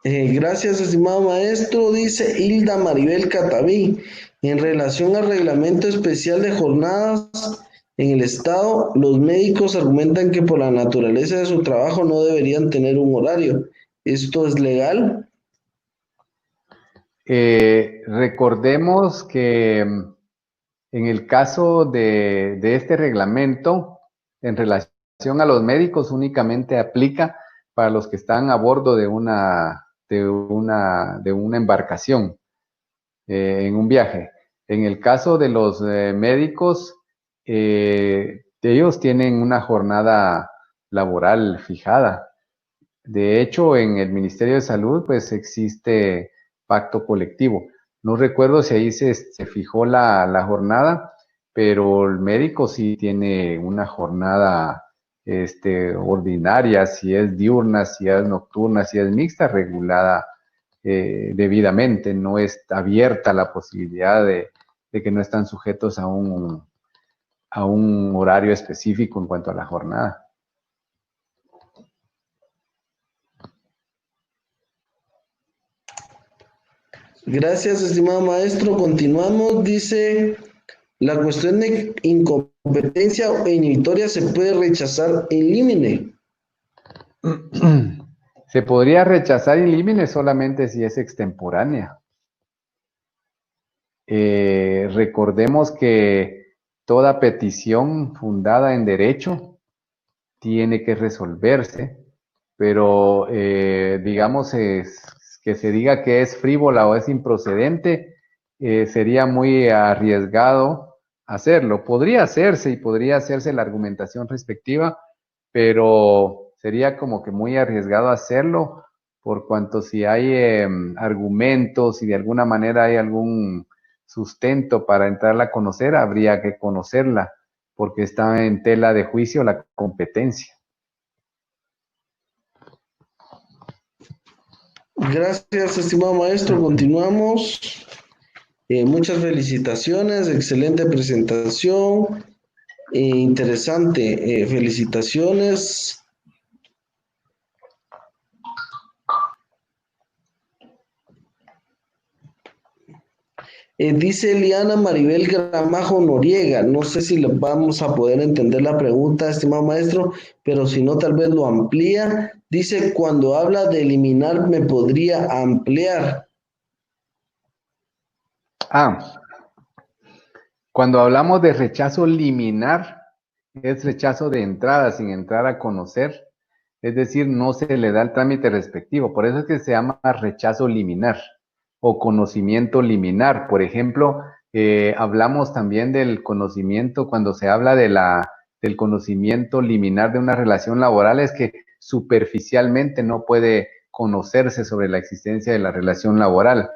Gracias, estimado maestro, dice Hilda Maribel Cataví. En relación al reglamento especial de jornadas en el Estado, los médicos argumentan que por la naturaleza de su trabajo no deberían tener un horario. ¿Esto es legal? Recordemos que en el caso de este reglamento, en relación a los médicos, únicamente aplica para los que están a bordo de una embarcación en un viaje. En el caso de los médicos, ellos tienen una jornada laboral fijada. De hecho, en el Ministerio de Salud, pues existe pacto colectivo. No recuerdo si ahí se fijó la jornada, pero el médico sí tiene una jornada ordinaria, si es diurna, si es nocturna, si es mixta, regulada debidamente. No es abierta la posibilidad de que no están sujetos a un horario específico en cuanto a la jornada. Gracias, estimado maestro. Continuamos. Dice, la cuestión de incompetencia o inhibitoria se puede rechazar in limine. Se podría rechazar in limine solamente si es extemporánea. Recordemos que toda petición fundada en derecho tiene que resolverse, pero digamos que se diga que es frívola o es improcedente, sería muy arriesgado hacerlo. Podría hacerse y podría hacerse la argumentación respectiva, pero sería como que muy arriesgado hacerlo por cuanto si hay argumentos y de alguna manera hay algún sustento para entrarla a conocer, habría que conocerla porque está en tela de juicio la competencia. Gracias, estimado maestro. Continuamos. Muchas felicitaciones, excelente presentación, interesante. Felicitaciones. Dice Eliana Maribel Gramajo Noriega, no sé si le vamos a poder entender la pregunta, estimado maestro, pero si no, tal vez lo amplía. Dice, cuando habla de eliminar, ¿me podría ampliar? Cuando hablamos de rechazo liminar, es rechazo de entrada sin entrar a conocer, es decir, no se le da el trámite respectivo. Por eso es que se llama rechazo liminar o conocimiento liminar. Por ejemplo, hablamos también del conocimiento, cuando se habla del conocimiento liminar de una relación laboral, es que superficialmente no puede conocerse sobre la existencia de la relación laboral.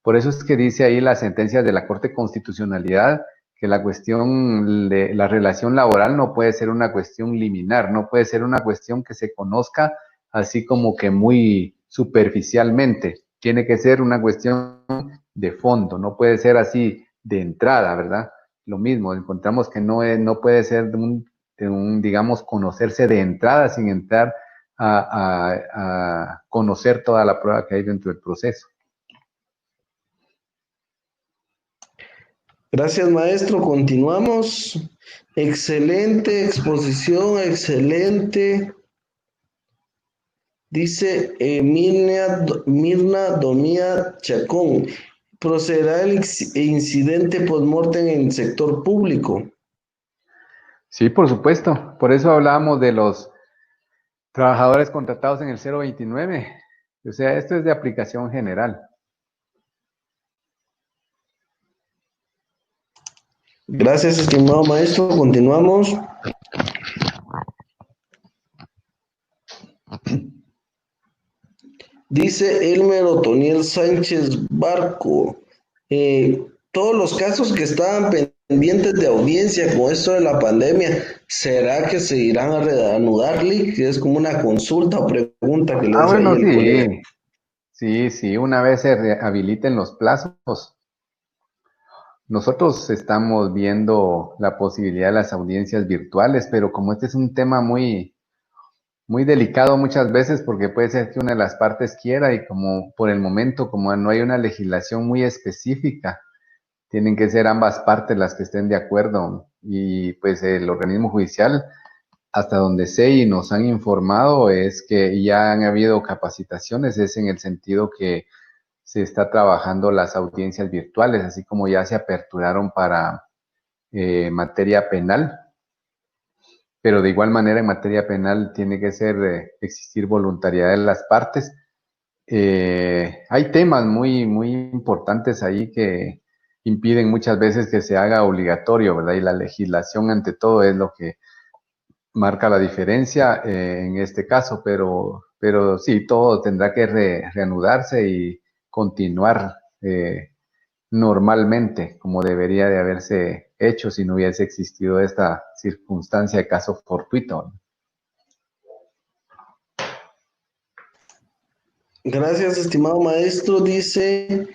Por eso es que dice ahí la sentencia de la Corte de Constitucionalidad que la cuestión de la relación laboral no puede ser una cuestión liminar, no puede ser una cuestión que se conozca así como que muy superficialmente. Tiene que ser una cuestión de fondo, no puede ser así de entrada, ¿verdad? Lo mismo, encontramos que no puede ser digamos, conocerse de entrada sin entrar a conocer toda la prueba que hay dentro del proceso. Gracias, maestro. Continuamos. Excelente exposición, excelente. Dice Mirna Domía Chacón. ¿Procederá el incidente post-mortem en el sector público? Sí, por supuesto. Por eso hablábamos de los trabajadores contratados en el 029. O sea, esto es de aplicación general. Gracias, estimado maestro. Continuamos. Dice Elmer Otoniel Sánchez Barco. Todos los casos que estaban pendientes de audiencia con esto de la pandemia, ¿será que se irán a reanudar, Lick? Que es como una consulta o pregunta que le hace ahí Bueno, el colega. sí, una vez se rehabiliten los plazos. Nosotros estamos viendo la posibilidad de las audiencias virtuales, pero como este es un tema muy delicado muchas veces porque puede ser que una de las partes quiera y como por el momento, como no hay una legislación muy específica, tienen que ser ambas partes las que estén de acuerdo y pues el organismo judicial, hasta donde sé y nos han informado, es que ya han habido capacitaciones, es en el sentido que se está trabajando las audiencias virtuales, así como ya se aperturaron para materia penal, pero de igual manera en materia penal tiene que existir voluntariedad de las partes. Hay temas muy importantes ahí que impiden muchas veces que se haga obligatorio, ¿verdad? Y la legislación ante todo es lo que marca la diferencia en este caso, pero sí, todo tendrá que reanudarse y continuar normalmente, como debería de haberse hecho si no hubiese existido esta circunstancia de caso fortuito. Gracias, estimado maestro. Dice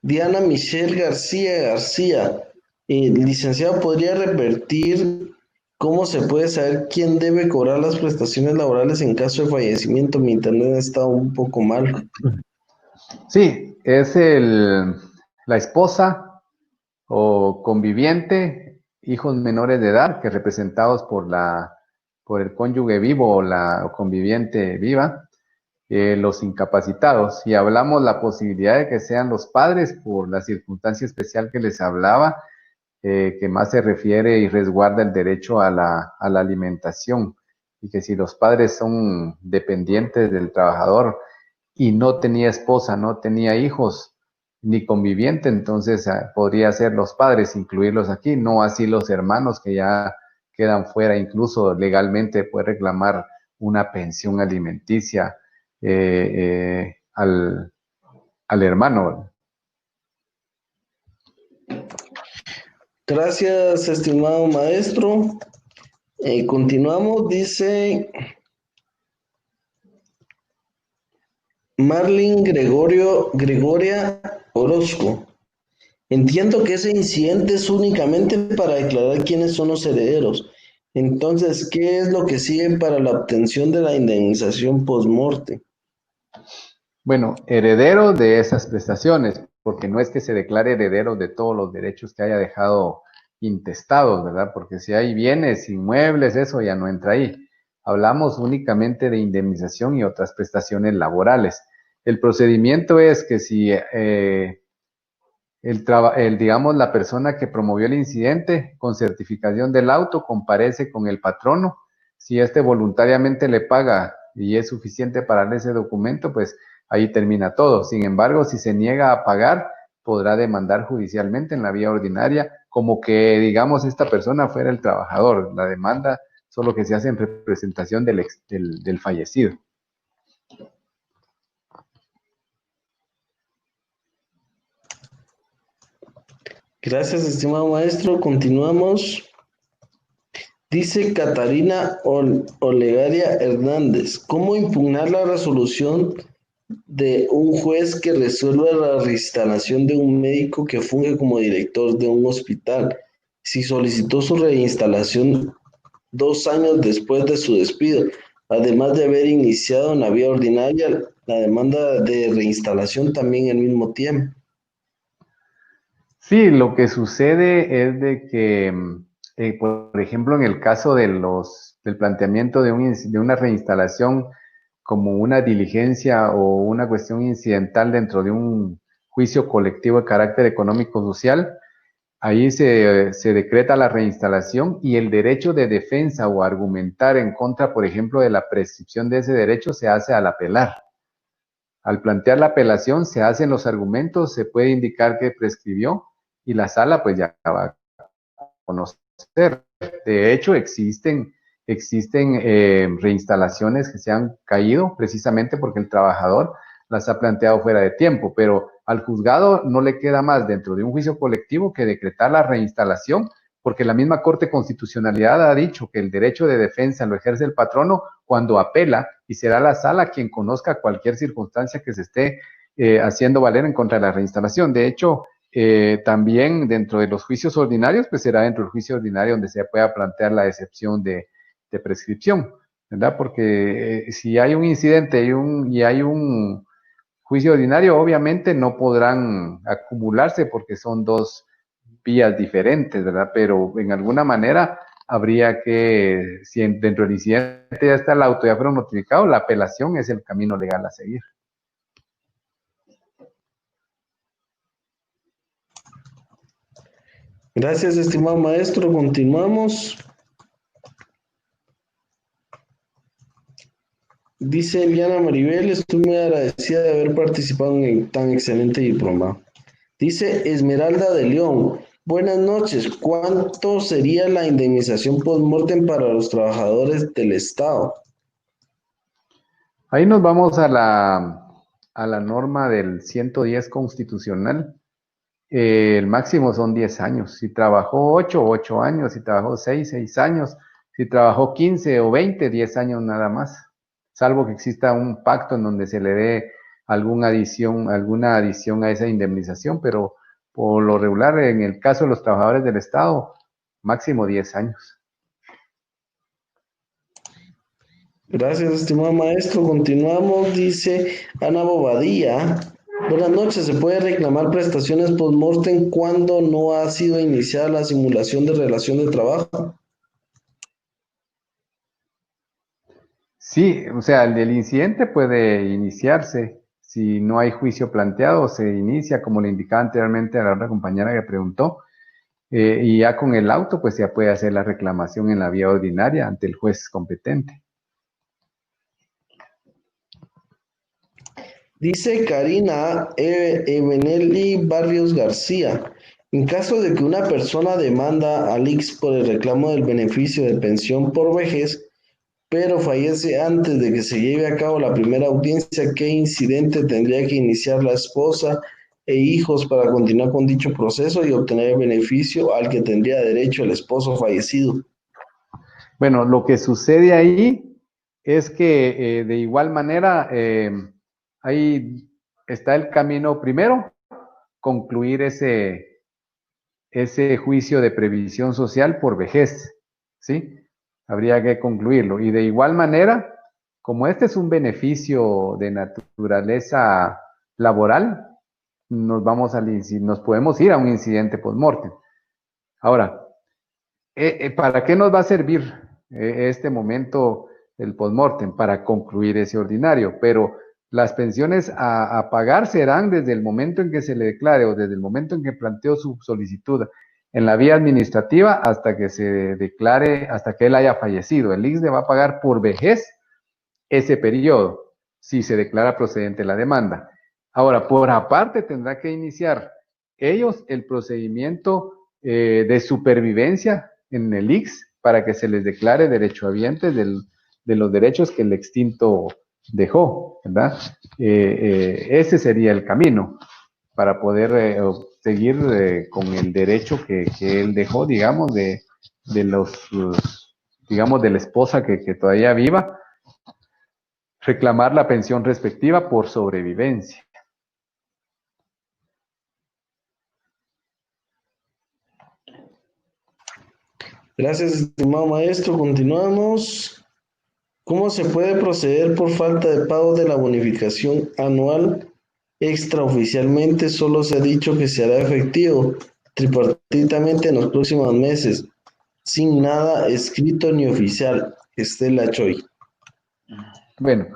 Diana Michelle García García. Licenciado, ¿podría repetir cómo se puede saber quién debe cobrar las prestaciones laborales en caso de fallecimiento? Mi internet está un poco mal. Sí, es la esposa o conviviente, hijos menores de edad, que representados por el cónyuge vivo o la conviviente viva, los incapacitados. Y hablamos la posibilidad de que sean los padres por la circunstancia especial que les hablaba, que más se refiere y resguarda el derecho a la alimentación. Y que si los padres son dependientes del trabajador y no tenía esposa, no tenía hijos, ni conviviente, entonces podría ser los padres, incluirlos aquí, no así los hermanos que ya quedan fuera, incluso legalmente puede reclamar una pensión alimenticia al hermano. Gracias, estimado maestro. Continuamos, dice Marlene Gregoria Orozco. Entiendo que ese incidente es únicamente para declarar quiénes son los herederos. Entonces, ¿qué es lo que sigue para la obtención de la indemnización post-morte? Bueno, heredero de esas prestaciones, porque no es que se declare heredero de todos los derechos que haya dejado intestados, ¿verdad? Porque si hay bienes, inmuebles, eso ya no entra ahí. Hablamos únicamente de indemnización y otras prestaciones laborales. El procedimiento es que si digamos, la persona que promovió el incidente con certificación del auto comparece con el patrono, si éste voluntariamente le paga y es suficiente para darle ese documento, pues ahí termina todo. Sin embargo, si se niega a pagar, podrá demandar judicialmente en la vía ordinaria, como que, digamos, esta persona fuera el trabajador. La demanda solo que se hace en representación del fallecido. Gracias, estimado maestro. Continuamos. Dice Catarina Olegaria Hernández, ¿cómo impugnar la resolución de un juez que resuelva la reinstalación de un médico que funge como director de un hospital si solicitó su reinstalación 2 años después de su despido, además de haber iniciado en la vía ordinaria la demanda de reinstalación también al mismo tiempo? Sí, lo que sucede es de que, por ejemplo, en el caso de del planteamiento de una reinstalación como una diligencia o una cuestión incidental dentro de un juicio colectivo de carácter económico-social, ahí se decreta la reinstalación y el derecho de defensa o argumentar en contra, por ejemplo, de la prescripción de ese derecho se hace al apelar. Al plantear la apelación se hacen los argumentos, se puede indicar que prescribió y la sala pues ya va a conocer. De hecho, existen reinstalaciones que se han caído precisamente porque el trabajador las ha planteado fuera de tiempo, pero al juzgado no le queda más dentro de un juicio colectivo que decretar la reinstalación, porque la misma Corte de Constitucionalidad ha dicho que el derecho de defensa lo ejerce el patrono cuando apela y será la sala quien conozca cualquier circunstancia que se esté haciendo valer en contra de la reinstalación. De hecho, también dentro de los juicios ordinarios, pues será dentro del juicio ordinario donde se pueda plantear la excepción de prescripción, ¿verdad? Porque si hay un incidente y hay un juicio ordinario, obviamente no podrán acumularse porque son dos vías diferentes, ¿verdad? Pero en alguna manera habría que, si dentro del incidente ya está el auto, ya fueron notificados, la apelación es el camino legal a seguir. Gracias, estimado maestro. Continuamos. Dice Eliana Maribel, estoy muy agradecida de haber participado en el tan excelente diploma. Dice Esmeralda de León, buenas noches. ¿Cuánto sería la indemnización post-mortem para los trabajadores del Estado? Ahí nos vamos a la norma del 110 constitucional. El máximo son 10 años. Si trabajó 8 años. Si trabajó 6 años. Si trabajó 15 o 20, 10 años nada más. Salvo que exista un pacto en donde se le dé alguna adición a esa indemnización, pero por lo regular, en el caso de los trabajadores del Estado, máximo 10 años. Gracias, estimado maestro. Continuamos, dice Ana Bobadilla. Buenas noches. ¿Se puede reclamar prestaciones post-mortem cuando no ha sido iniciada la simulación de relación de trabajo? Sí, o sea, el incidente puede iniciarse. Si no hay juicio planteado, se inicia, como le indicaba anteriormente a la otra compañera que preguntó, y ya con el auto, pues ya puede hacer la reclamación en la vía ordinaria ante el juez competente. Dice Karina Ebenelli Barrios García. En caso de que una persona demanda al IX por el reclamo del beneficio de pensión por vejez, pero fallece antes de que se lleve a cabo la primera audiencia, ¿qué incidente tendría que iniciar la esposa e hijos para continuar con dicho proceso y obtener el beneficio al que tendría derecho el esposo fallecido? Bueno, lo que sucede ahí es que de igual manera ahí está el camino primero, concluir ese juicio de previsión social por vejez, ¿sí? Habría que concluirlo. Y de igual manera, como este es un beneficio de naturaleza laboral, nos podemos ir a un incidente post-mortem. Ahora, ¿para qué nos va a servir este momento el post-mortem? Para concluir ese ordinario, pero las pensiones a pagar serán desde el momento en que se le declare o desde el momento en que planteó su solicitud en la vía administrativa hasta que se declare, hasta que él haya fallecido. El IX le va a pagar por vejez ese periodo, si se declara procedente la demanda. Ahora, por aparte, tendrá que iniciar ellos el procedimiento de supervivencia en el IX para que se les declare derechohabientes de los derechos que el extinto dejó, ¿verdad? Ese sería el camino para poder seguir con el derecho que él dejó, digamos, digamos, de la esposa que todavía viva, reclamar la pensión respectiva por sobrevivencia. Gracias, estimado maestro. Continuamos. ¿Cómo se puede proceder por falta de pago de la bonificación anual? Extraoficialmente solo se ha dicho que se hará efectivo, tripartitamente en los próximos meses, sin nada escrito ni oficial. Estela Choi. Bueno,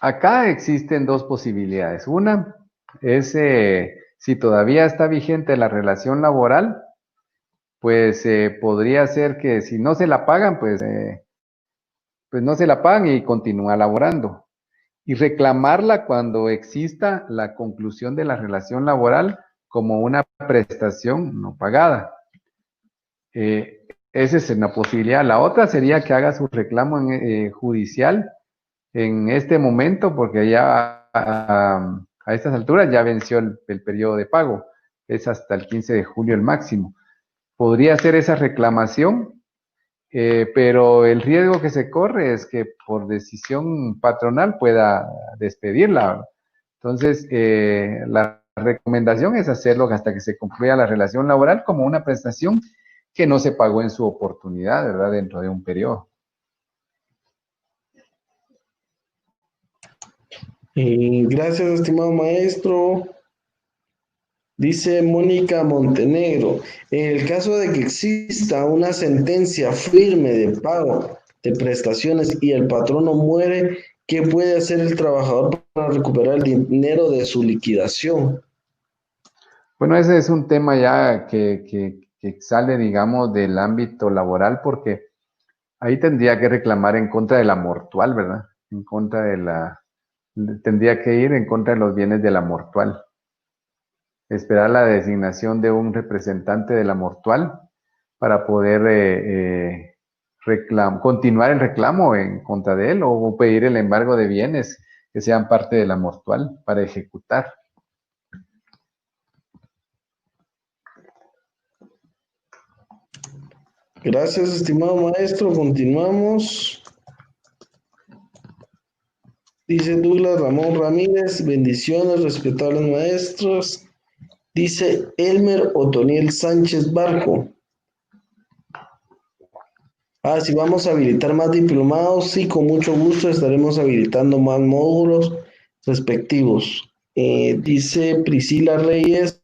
acá existen dos posibilidades. Una es si todavía está vigente la relación laboral, pues podría ser que si no se la pagan, pues no se la pagan y continúa laborando. Y reclamarla cuando exista la conclusión de la relación laboral como una prestación no pagada. Esa es una posibilidad. La otra sería que haga su reclamo judicial en este momento, porque ya a estas alturas ya venció el periodo de pago. Es hasta el 15 de julio el máximo. Podría hacer esa reclamación, pero el riesgo que se corre es que por decisión patronal pueda despedirla. Entonces, la recomendación es hacerlo hasta que se concluya la relación laboral como una prestación que no se pagó en su oportunidad, ¿verdad? Dentro de un periodo. Gracias, estimado maestro. Dice Mónica Montenegro, en el caso de que exista una sentencia firme de pago de prestaciones y el patrono muere, ¿qué puede hacer el trabajador para recuperar el dinero de su liquidación? Bueno, ese es un tema ya que sale, digamos, del ámbito laboral, porque ahí tendría que reclamar en contra de la mortual, ¿verdad? En contra de tendría que ir en contra de los bienes de la mortual. Esperar la designación de un representante de la mortual para poder continuar el reclamo en contra de él o pedir el embargo de bienes que sean parte de la mortual para ejecutar. Gracias, estimado maestro. Continuamos. Dice Douglas Ramón Ramírez, bendiciones, respetables maestros. Dice Elmer Otoniel Sánchez Barco. Si vamos a habilitar más diplomados, sí, con mucho gusto estaremos habilitando más módulos respectivos. Dice Priscila Reyes,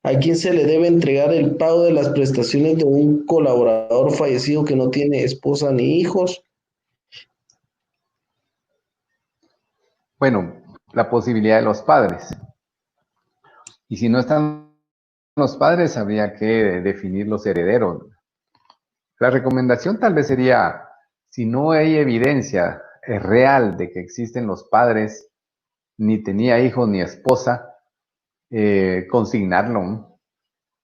¿a quién se le debe entregar el pago de las prestaciones de un colaborador fallecido que no tiene esposa ni hijos? Bueno, la posibilidad de los padres. Y si no están los padres, habría que definir los herederos. La recomendación tal vez sería, si no hay evidencia real de que existen los padres, ni tenía hijos ni esposa, consignarlo, ¿no?,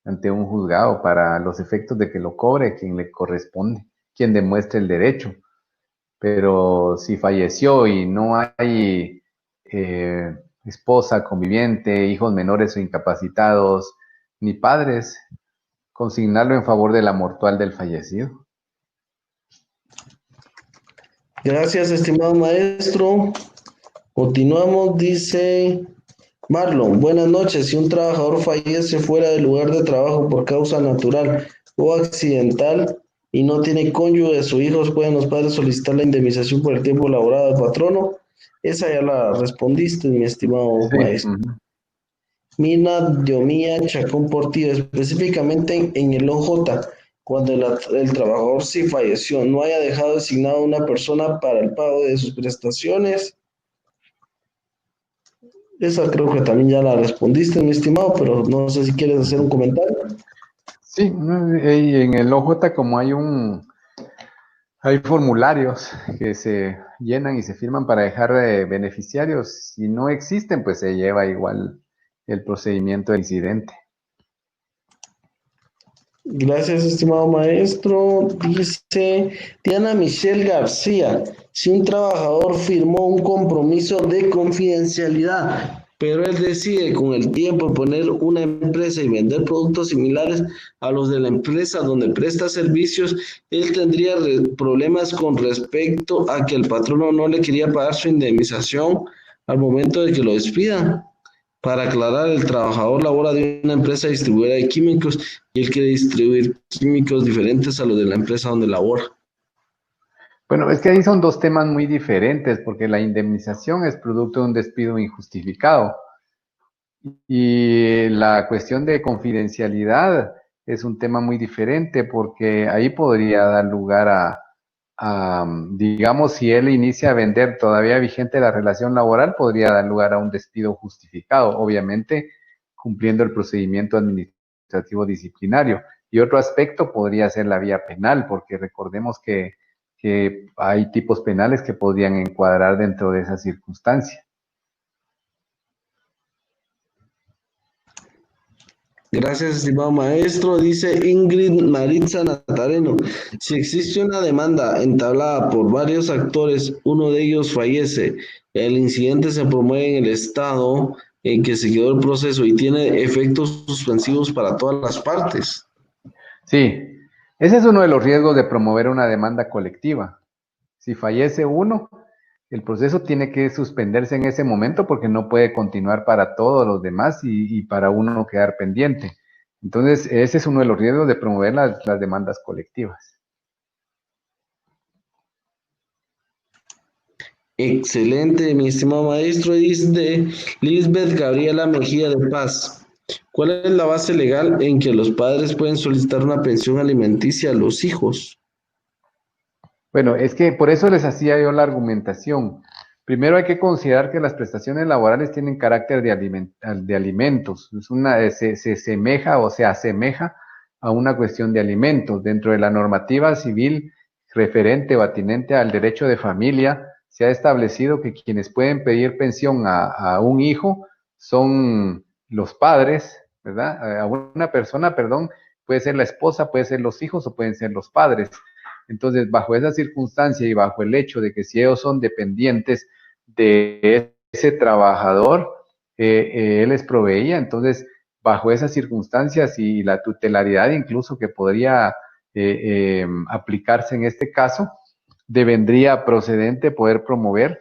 ante un juzgado para los efectos de que lo cobre quien le corresponde, quien demuestre el derecho. Pero si falleció y no hay esposa, conviviente, hijos menores o incapacitados, ni padres, consignarlo en favor de la mortual del fallecido. Gracias, estimado maestro. Continuamos, dice Marlon, buenas noches. Si un trabajador fallece fuera del lugar de trabajo por causa natural o accidental y no tiene cónyuges o hijos, ¿pueden los padres solicitar la indemnización por el tiempo laborado del patrono? Esa ya la respondiste, mi estimado Sí. maestro. Mina Diomía Chacón Portillo, específicamente en el OJ, cuando el trabajador sí falleció, no haya dejado designado una persona para el pago de sus prestaciones. Esa creo que también ya la respondiste, mi estimado, pero no sé si quieres hacer un comentario. Sí, y en el OJ como hay formularios que se llenan y se firman para dejar beneficiarios. Si no existen, pues se lleva igual el procedimiento del incidente. Gracias, estimado maestro. Dice Diana Michelle García, si un trabajador firmó un compromiso de confidencialidad, pero él decide con el tiempo poner una empresa y vender productos similares a los de la empresa donde presta servicios, él tendría problemas con respecto a que el patrono no le quería pagar su indemnización al momento de que lo despida. Para aclarar, el trabajador labora de una empresa distribuidora de químicos y él quiere distribuir químicos diferentes a los de la empresa donde labora. Bueno, es que ahí son dos temas muy diferentes, porque la indemnización es producto de un despido injustificado Y la cuestión de confidencialidad es un tema muy diferente porque ahí podría dar lugar digamos, si él inicia a vender todavía vigente la relación laboral, podría dar lugar a un despido justificado, obviamente cumpliendo el procedimiento administrativo disciplinario. Y otro aspecto podría ser la vía penal, porque recordemos que hay tipos penales que podrían encuadrar dentro de esa circunstancia. Gracias, estimado maestro. Dice Ingrid Maritza Natareno, si existe una demanda entablada por varios actores, uno de ellos fallece, el incidente se promueve en el estado en que se quedó el proceso y tiene efectos suspensivos para todas las partes. Sí, ese es uno de los riesgos de promover una demanda colectiva. Si fallece uno, el proceso tiene que suspenderse en ese momento porque no puede continuar para todos los demás y para uno quedar pendiente. Entonces, ese es uno de los riesgos de promover las demandas colectivas. Excelente, mi estimado maestro. Dice Lisbeth Gabriela Mejía de Paz. ¿Cuál es la base legal en que los padres pueden solicitar una pensión alimenticia a los hijos? Bueno, es que por eso les hacía yo la argumentación. Primero hay que considerar que las prestaciones laborales tienen carácter de alimentos. Se asemeja o se asemeja a una cuestión de alimentos. Dentro de la normativa civil referente o atinente al derecho de familia, se ha establecido que quienes pueden pedir pensión a un hijo son los padres, ¿verdad? A una persona, perdón, puede ser la esposa, puede ser los hijos o pueden ser los padres. Entonces, bajo esa circunstancia y bajo el hecho de que si ellos son dependientes de ese trabajador, él les proveía, entonces, bajo esas circunstancias y la tutelaridad incluso que podría aplicarse en este caso, devendría procedente poder promover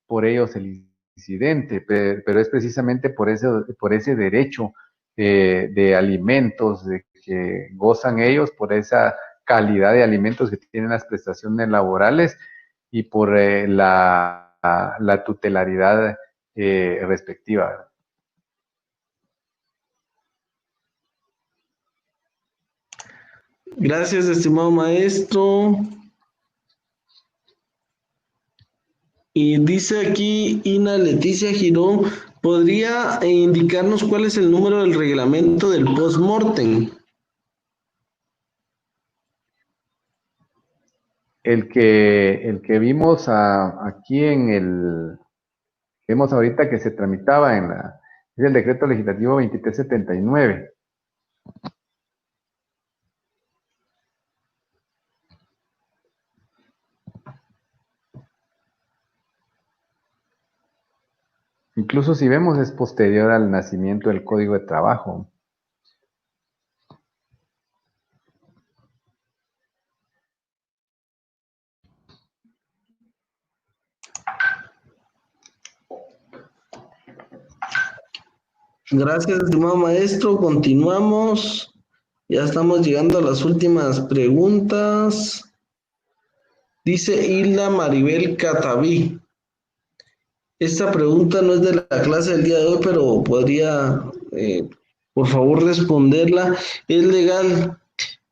por ellos el incidente, pero es precisamente por ese derecho de alimentos de que gozan ellos, por esa calidad de alimentos que tienen las prestaciones laborales y por la tutelaridad respectiva. Gracias, estimado maestro. Y dice aquí Ina Leticia Girón, ¿podría indicarnos cuál es el número del reglamento del post-mortem? El que vimos aquí vemos ahorita que se tramitaba es el decreto legislativo 2379. Incluso si vemos es posterior al nacimiento del Código de Trabajo. Gracias, estimado maestro. Continuamos. Ya estamos llegando a las últimas preguntas. Dice Hilda Maribel Cataví. Esta pregunta no es de la clase del día de hoy, pero podría, por favor, responderla. ¿Es legal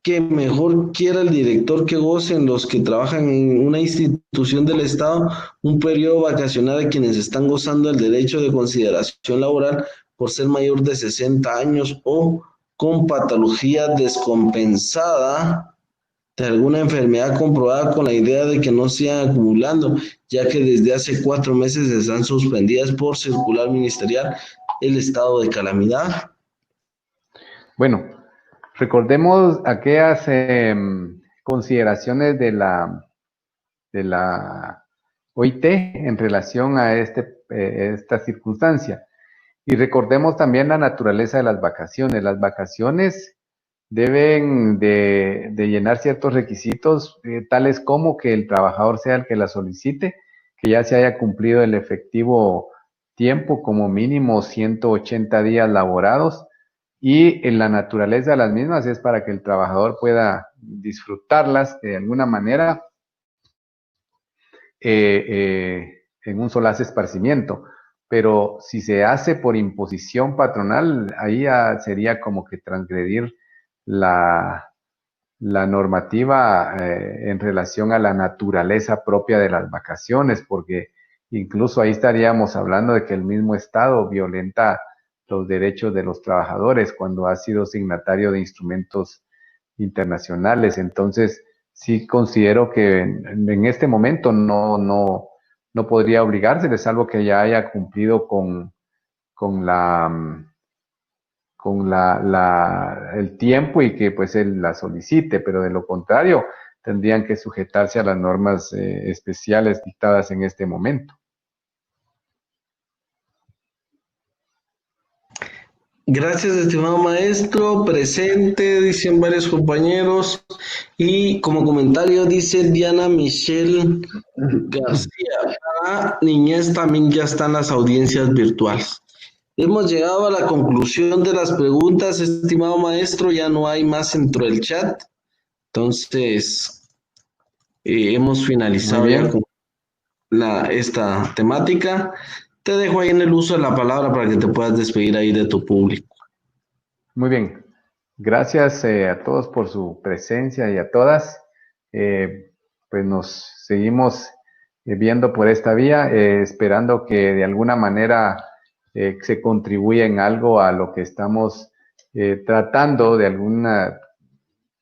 que mejor quiera el director que gocen los que trabajan en una institución del Estado un periodo vacacional a quienes están gozando del derecho de consideración laboral por ser mayor de 60 años o con patología descompensada de alguna enfermedad comprobada con la idea de que no sigan acumulando, ya que desde hace 4 meses están suspendidas por circular ministerial el estado de calamidad? Bueno, recordemos aquellas consideraciones de la OIT en relación a esta circunstancia. Y recordemos también la naturaleza de las vacaciones. Las vacaciones deben de llenar ciertos requisitos, tales como que el trabajador sea el que la solicite, que ya se haya cumplido el efectivo tiempo, como mínimo 180 días laborados, y en la naturaleza de las mismas es para que el trabajador pueda disfrutarlas de alguna manera en un solaz esparcimiento. pero si se hace por imposición patronal, ahí ya sería como que transgredir la normativa en relación a la naturaleza propia de las vacaciones, porque incluso ahí estaríamos hablando de que el mismo Estado violenta los derechos de los trabajadores cuando ha sido signatario de instrumentos internacionales. Entonces, sí considero que en este momento no podría obligársele, salvo que ya haya cumplido con el tiempo y que pues él la solicite, pero de lo contrario tendrían que sujetarse a las normas especiales dictadas en este momento. Gracias, estimado maestro. Presente, dicen varios compañeros. Y como comentario dice Diana Michelle García. Para niñez también ya están las audiencias virtuales. Hemos llegado a la conclusión de las preguntas, estimado maestro. Ya no hay más dentro del chat. Entonces, hemos Muy finalizado ya bien, con esta temática. Te dejo ahí en el uso de la palabra para que te puedas despedir ahí de tu público. muy bien. Gracias a todos por su presencia y a todas. Pues nos seguimos viendo por esta vía, esperando que de alguna manera se contribuya en algo a lo que estamos tratando de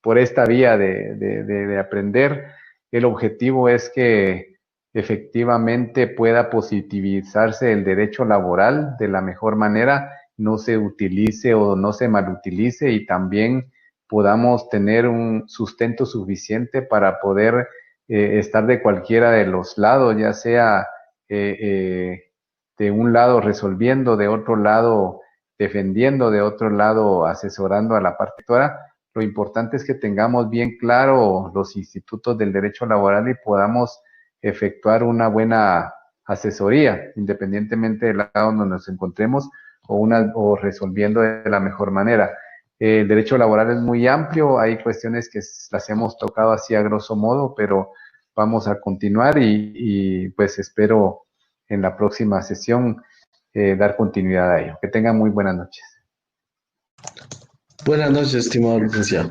por esta vía de aprender. El objetivo es que efectivamente pueda positivizarse el derecho laboral de la mejor manera, no se utilice o no se malutilice y también podamos tener un sustento suficiente para poder estar de cualquiera de los lados, ya sea de un lado resolviendo, de otro lado defendiendo, de otro lado asesorando a la parte actora. Lo importante es que tengamos bien claro los institutos del derecho laboral y podamos efectuar una buena asesoría, independientemente del lado donde nos encontremos o resolviendo de la mejor manera. El derecho laboral es muy amplio, hay cuestiones que las hemos tocado así a grosso modo, pero vamos a continuar y pues espero en la próxima sesión dar continuidad a ello. Que tengan muy buenas noches. Buenas noches, estimado licenciado.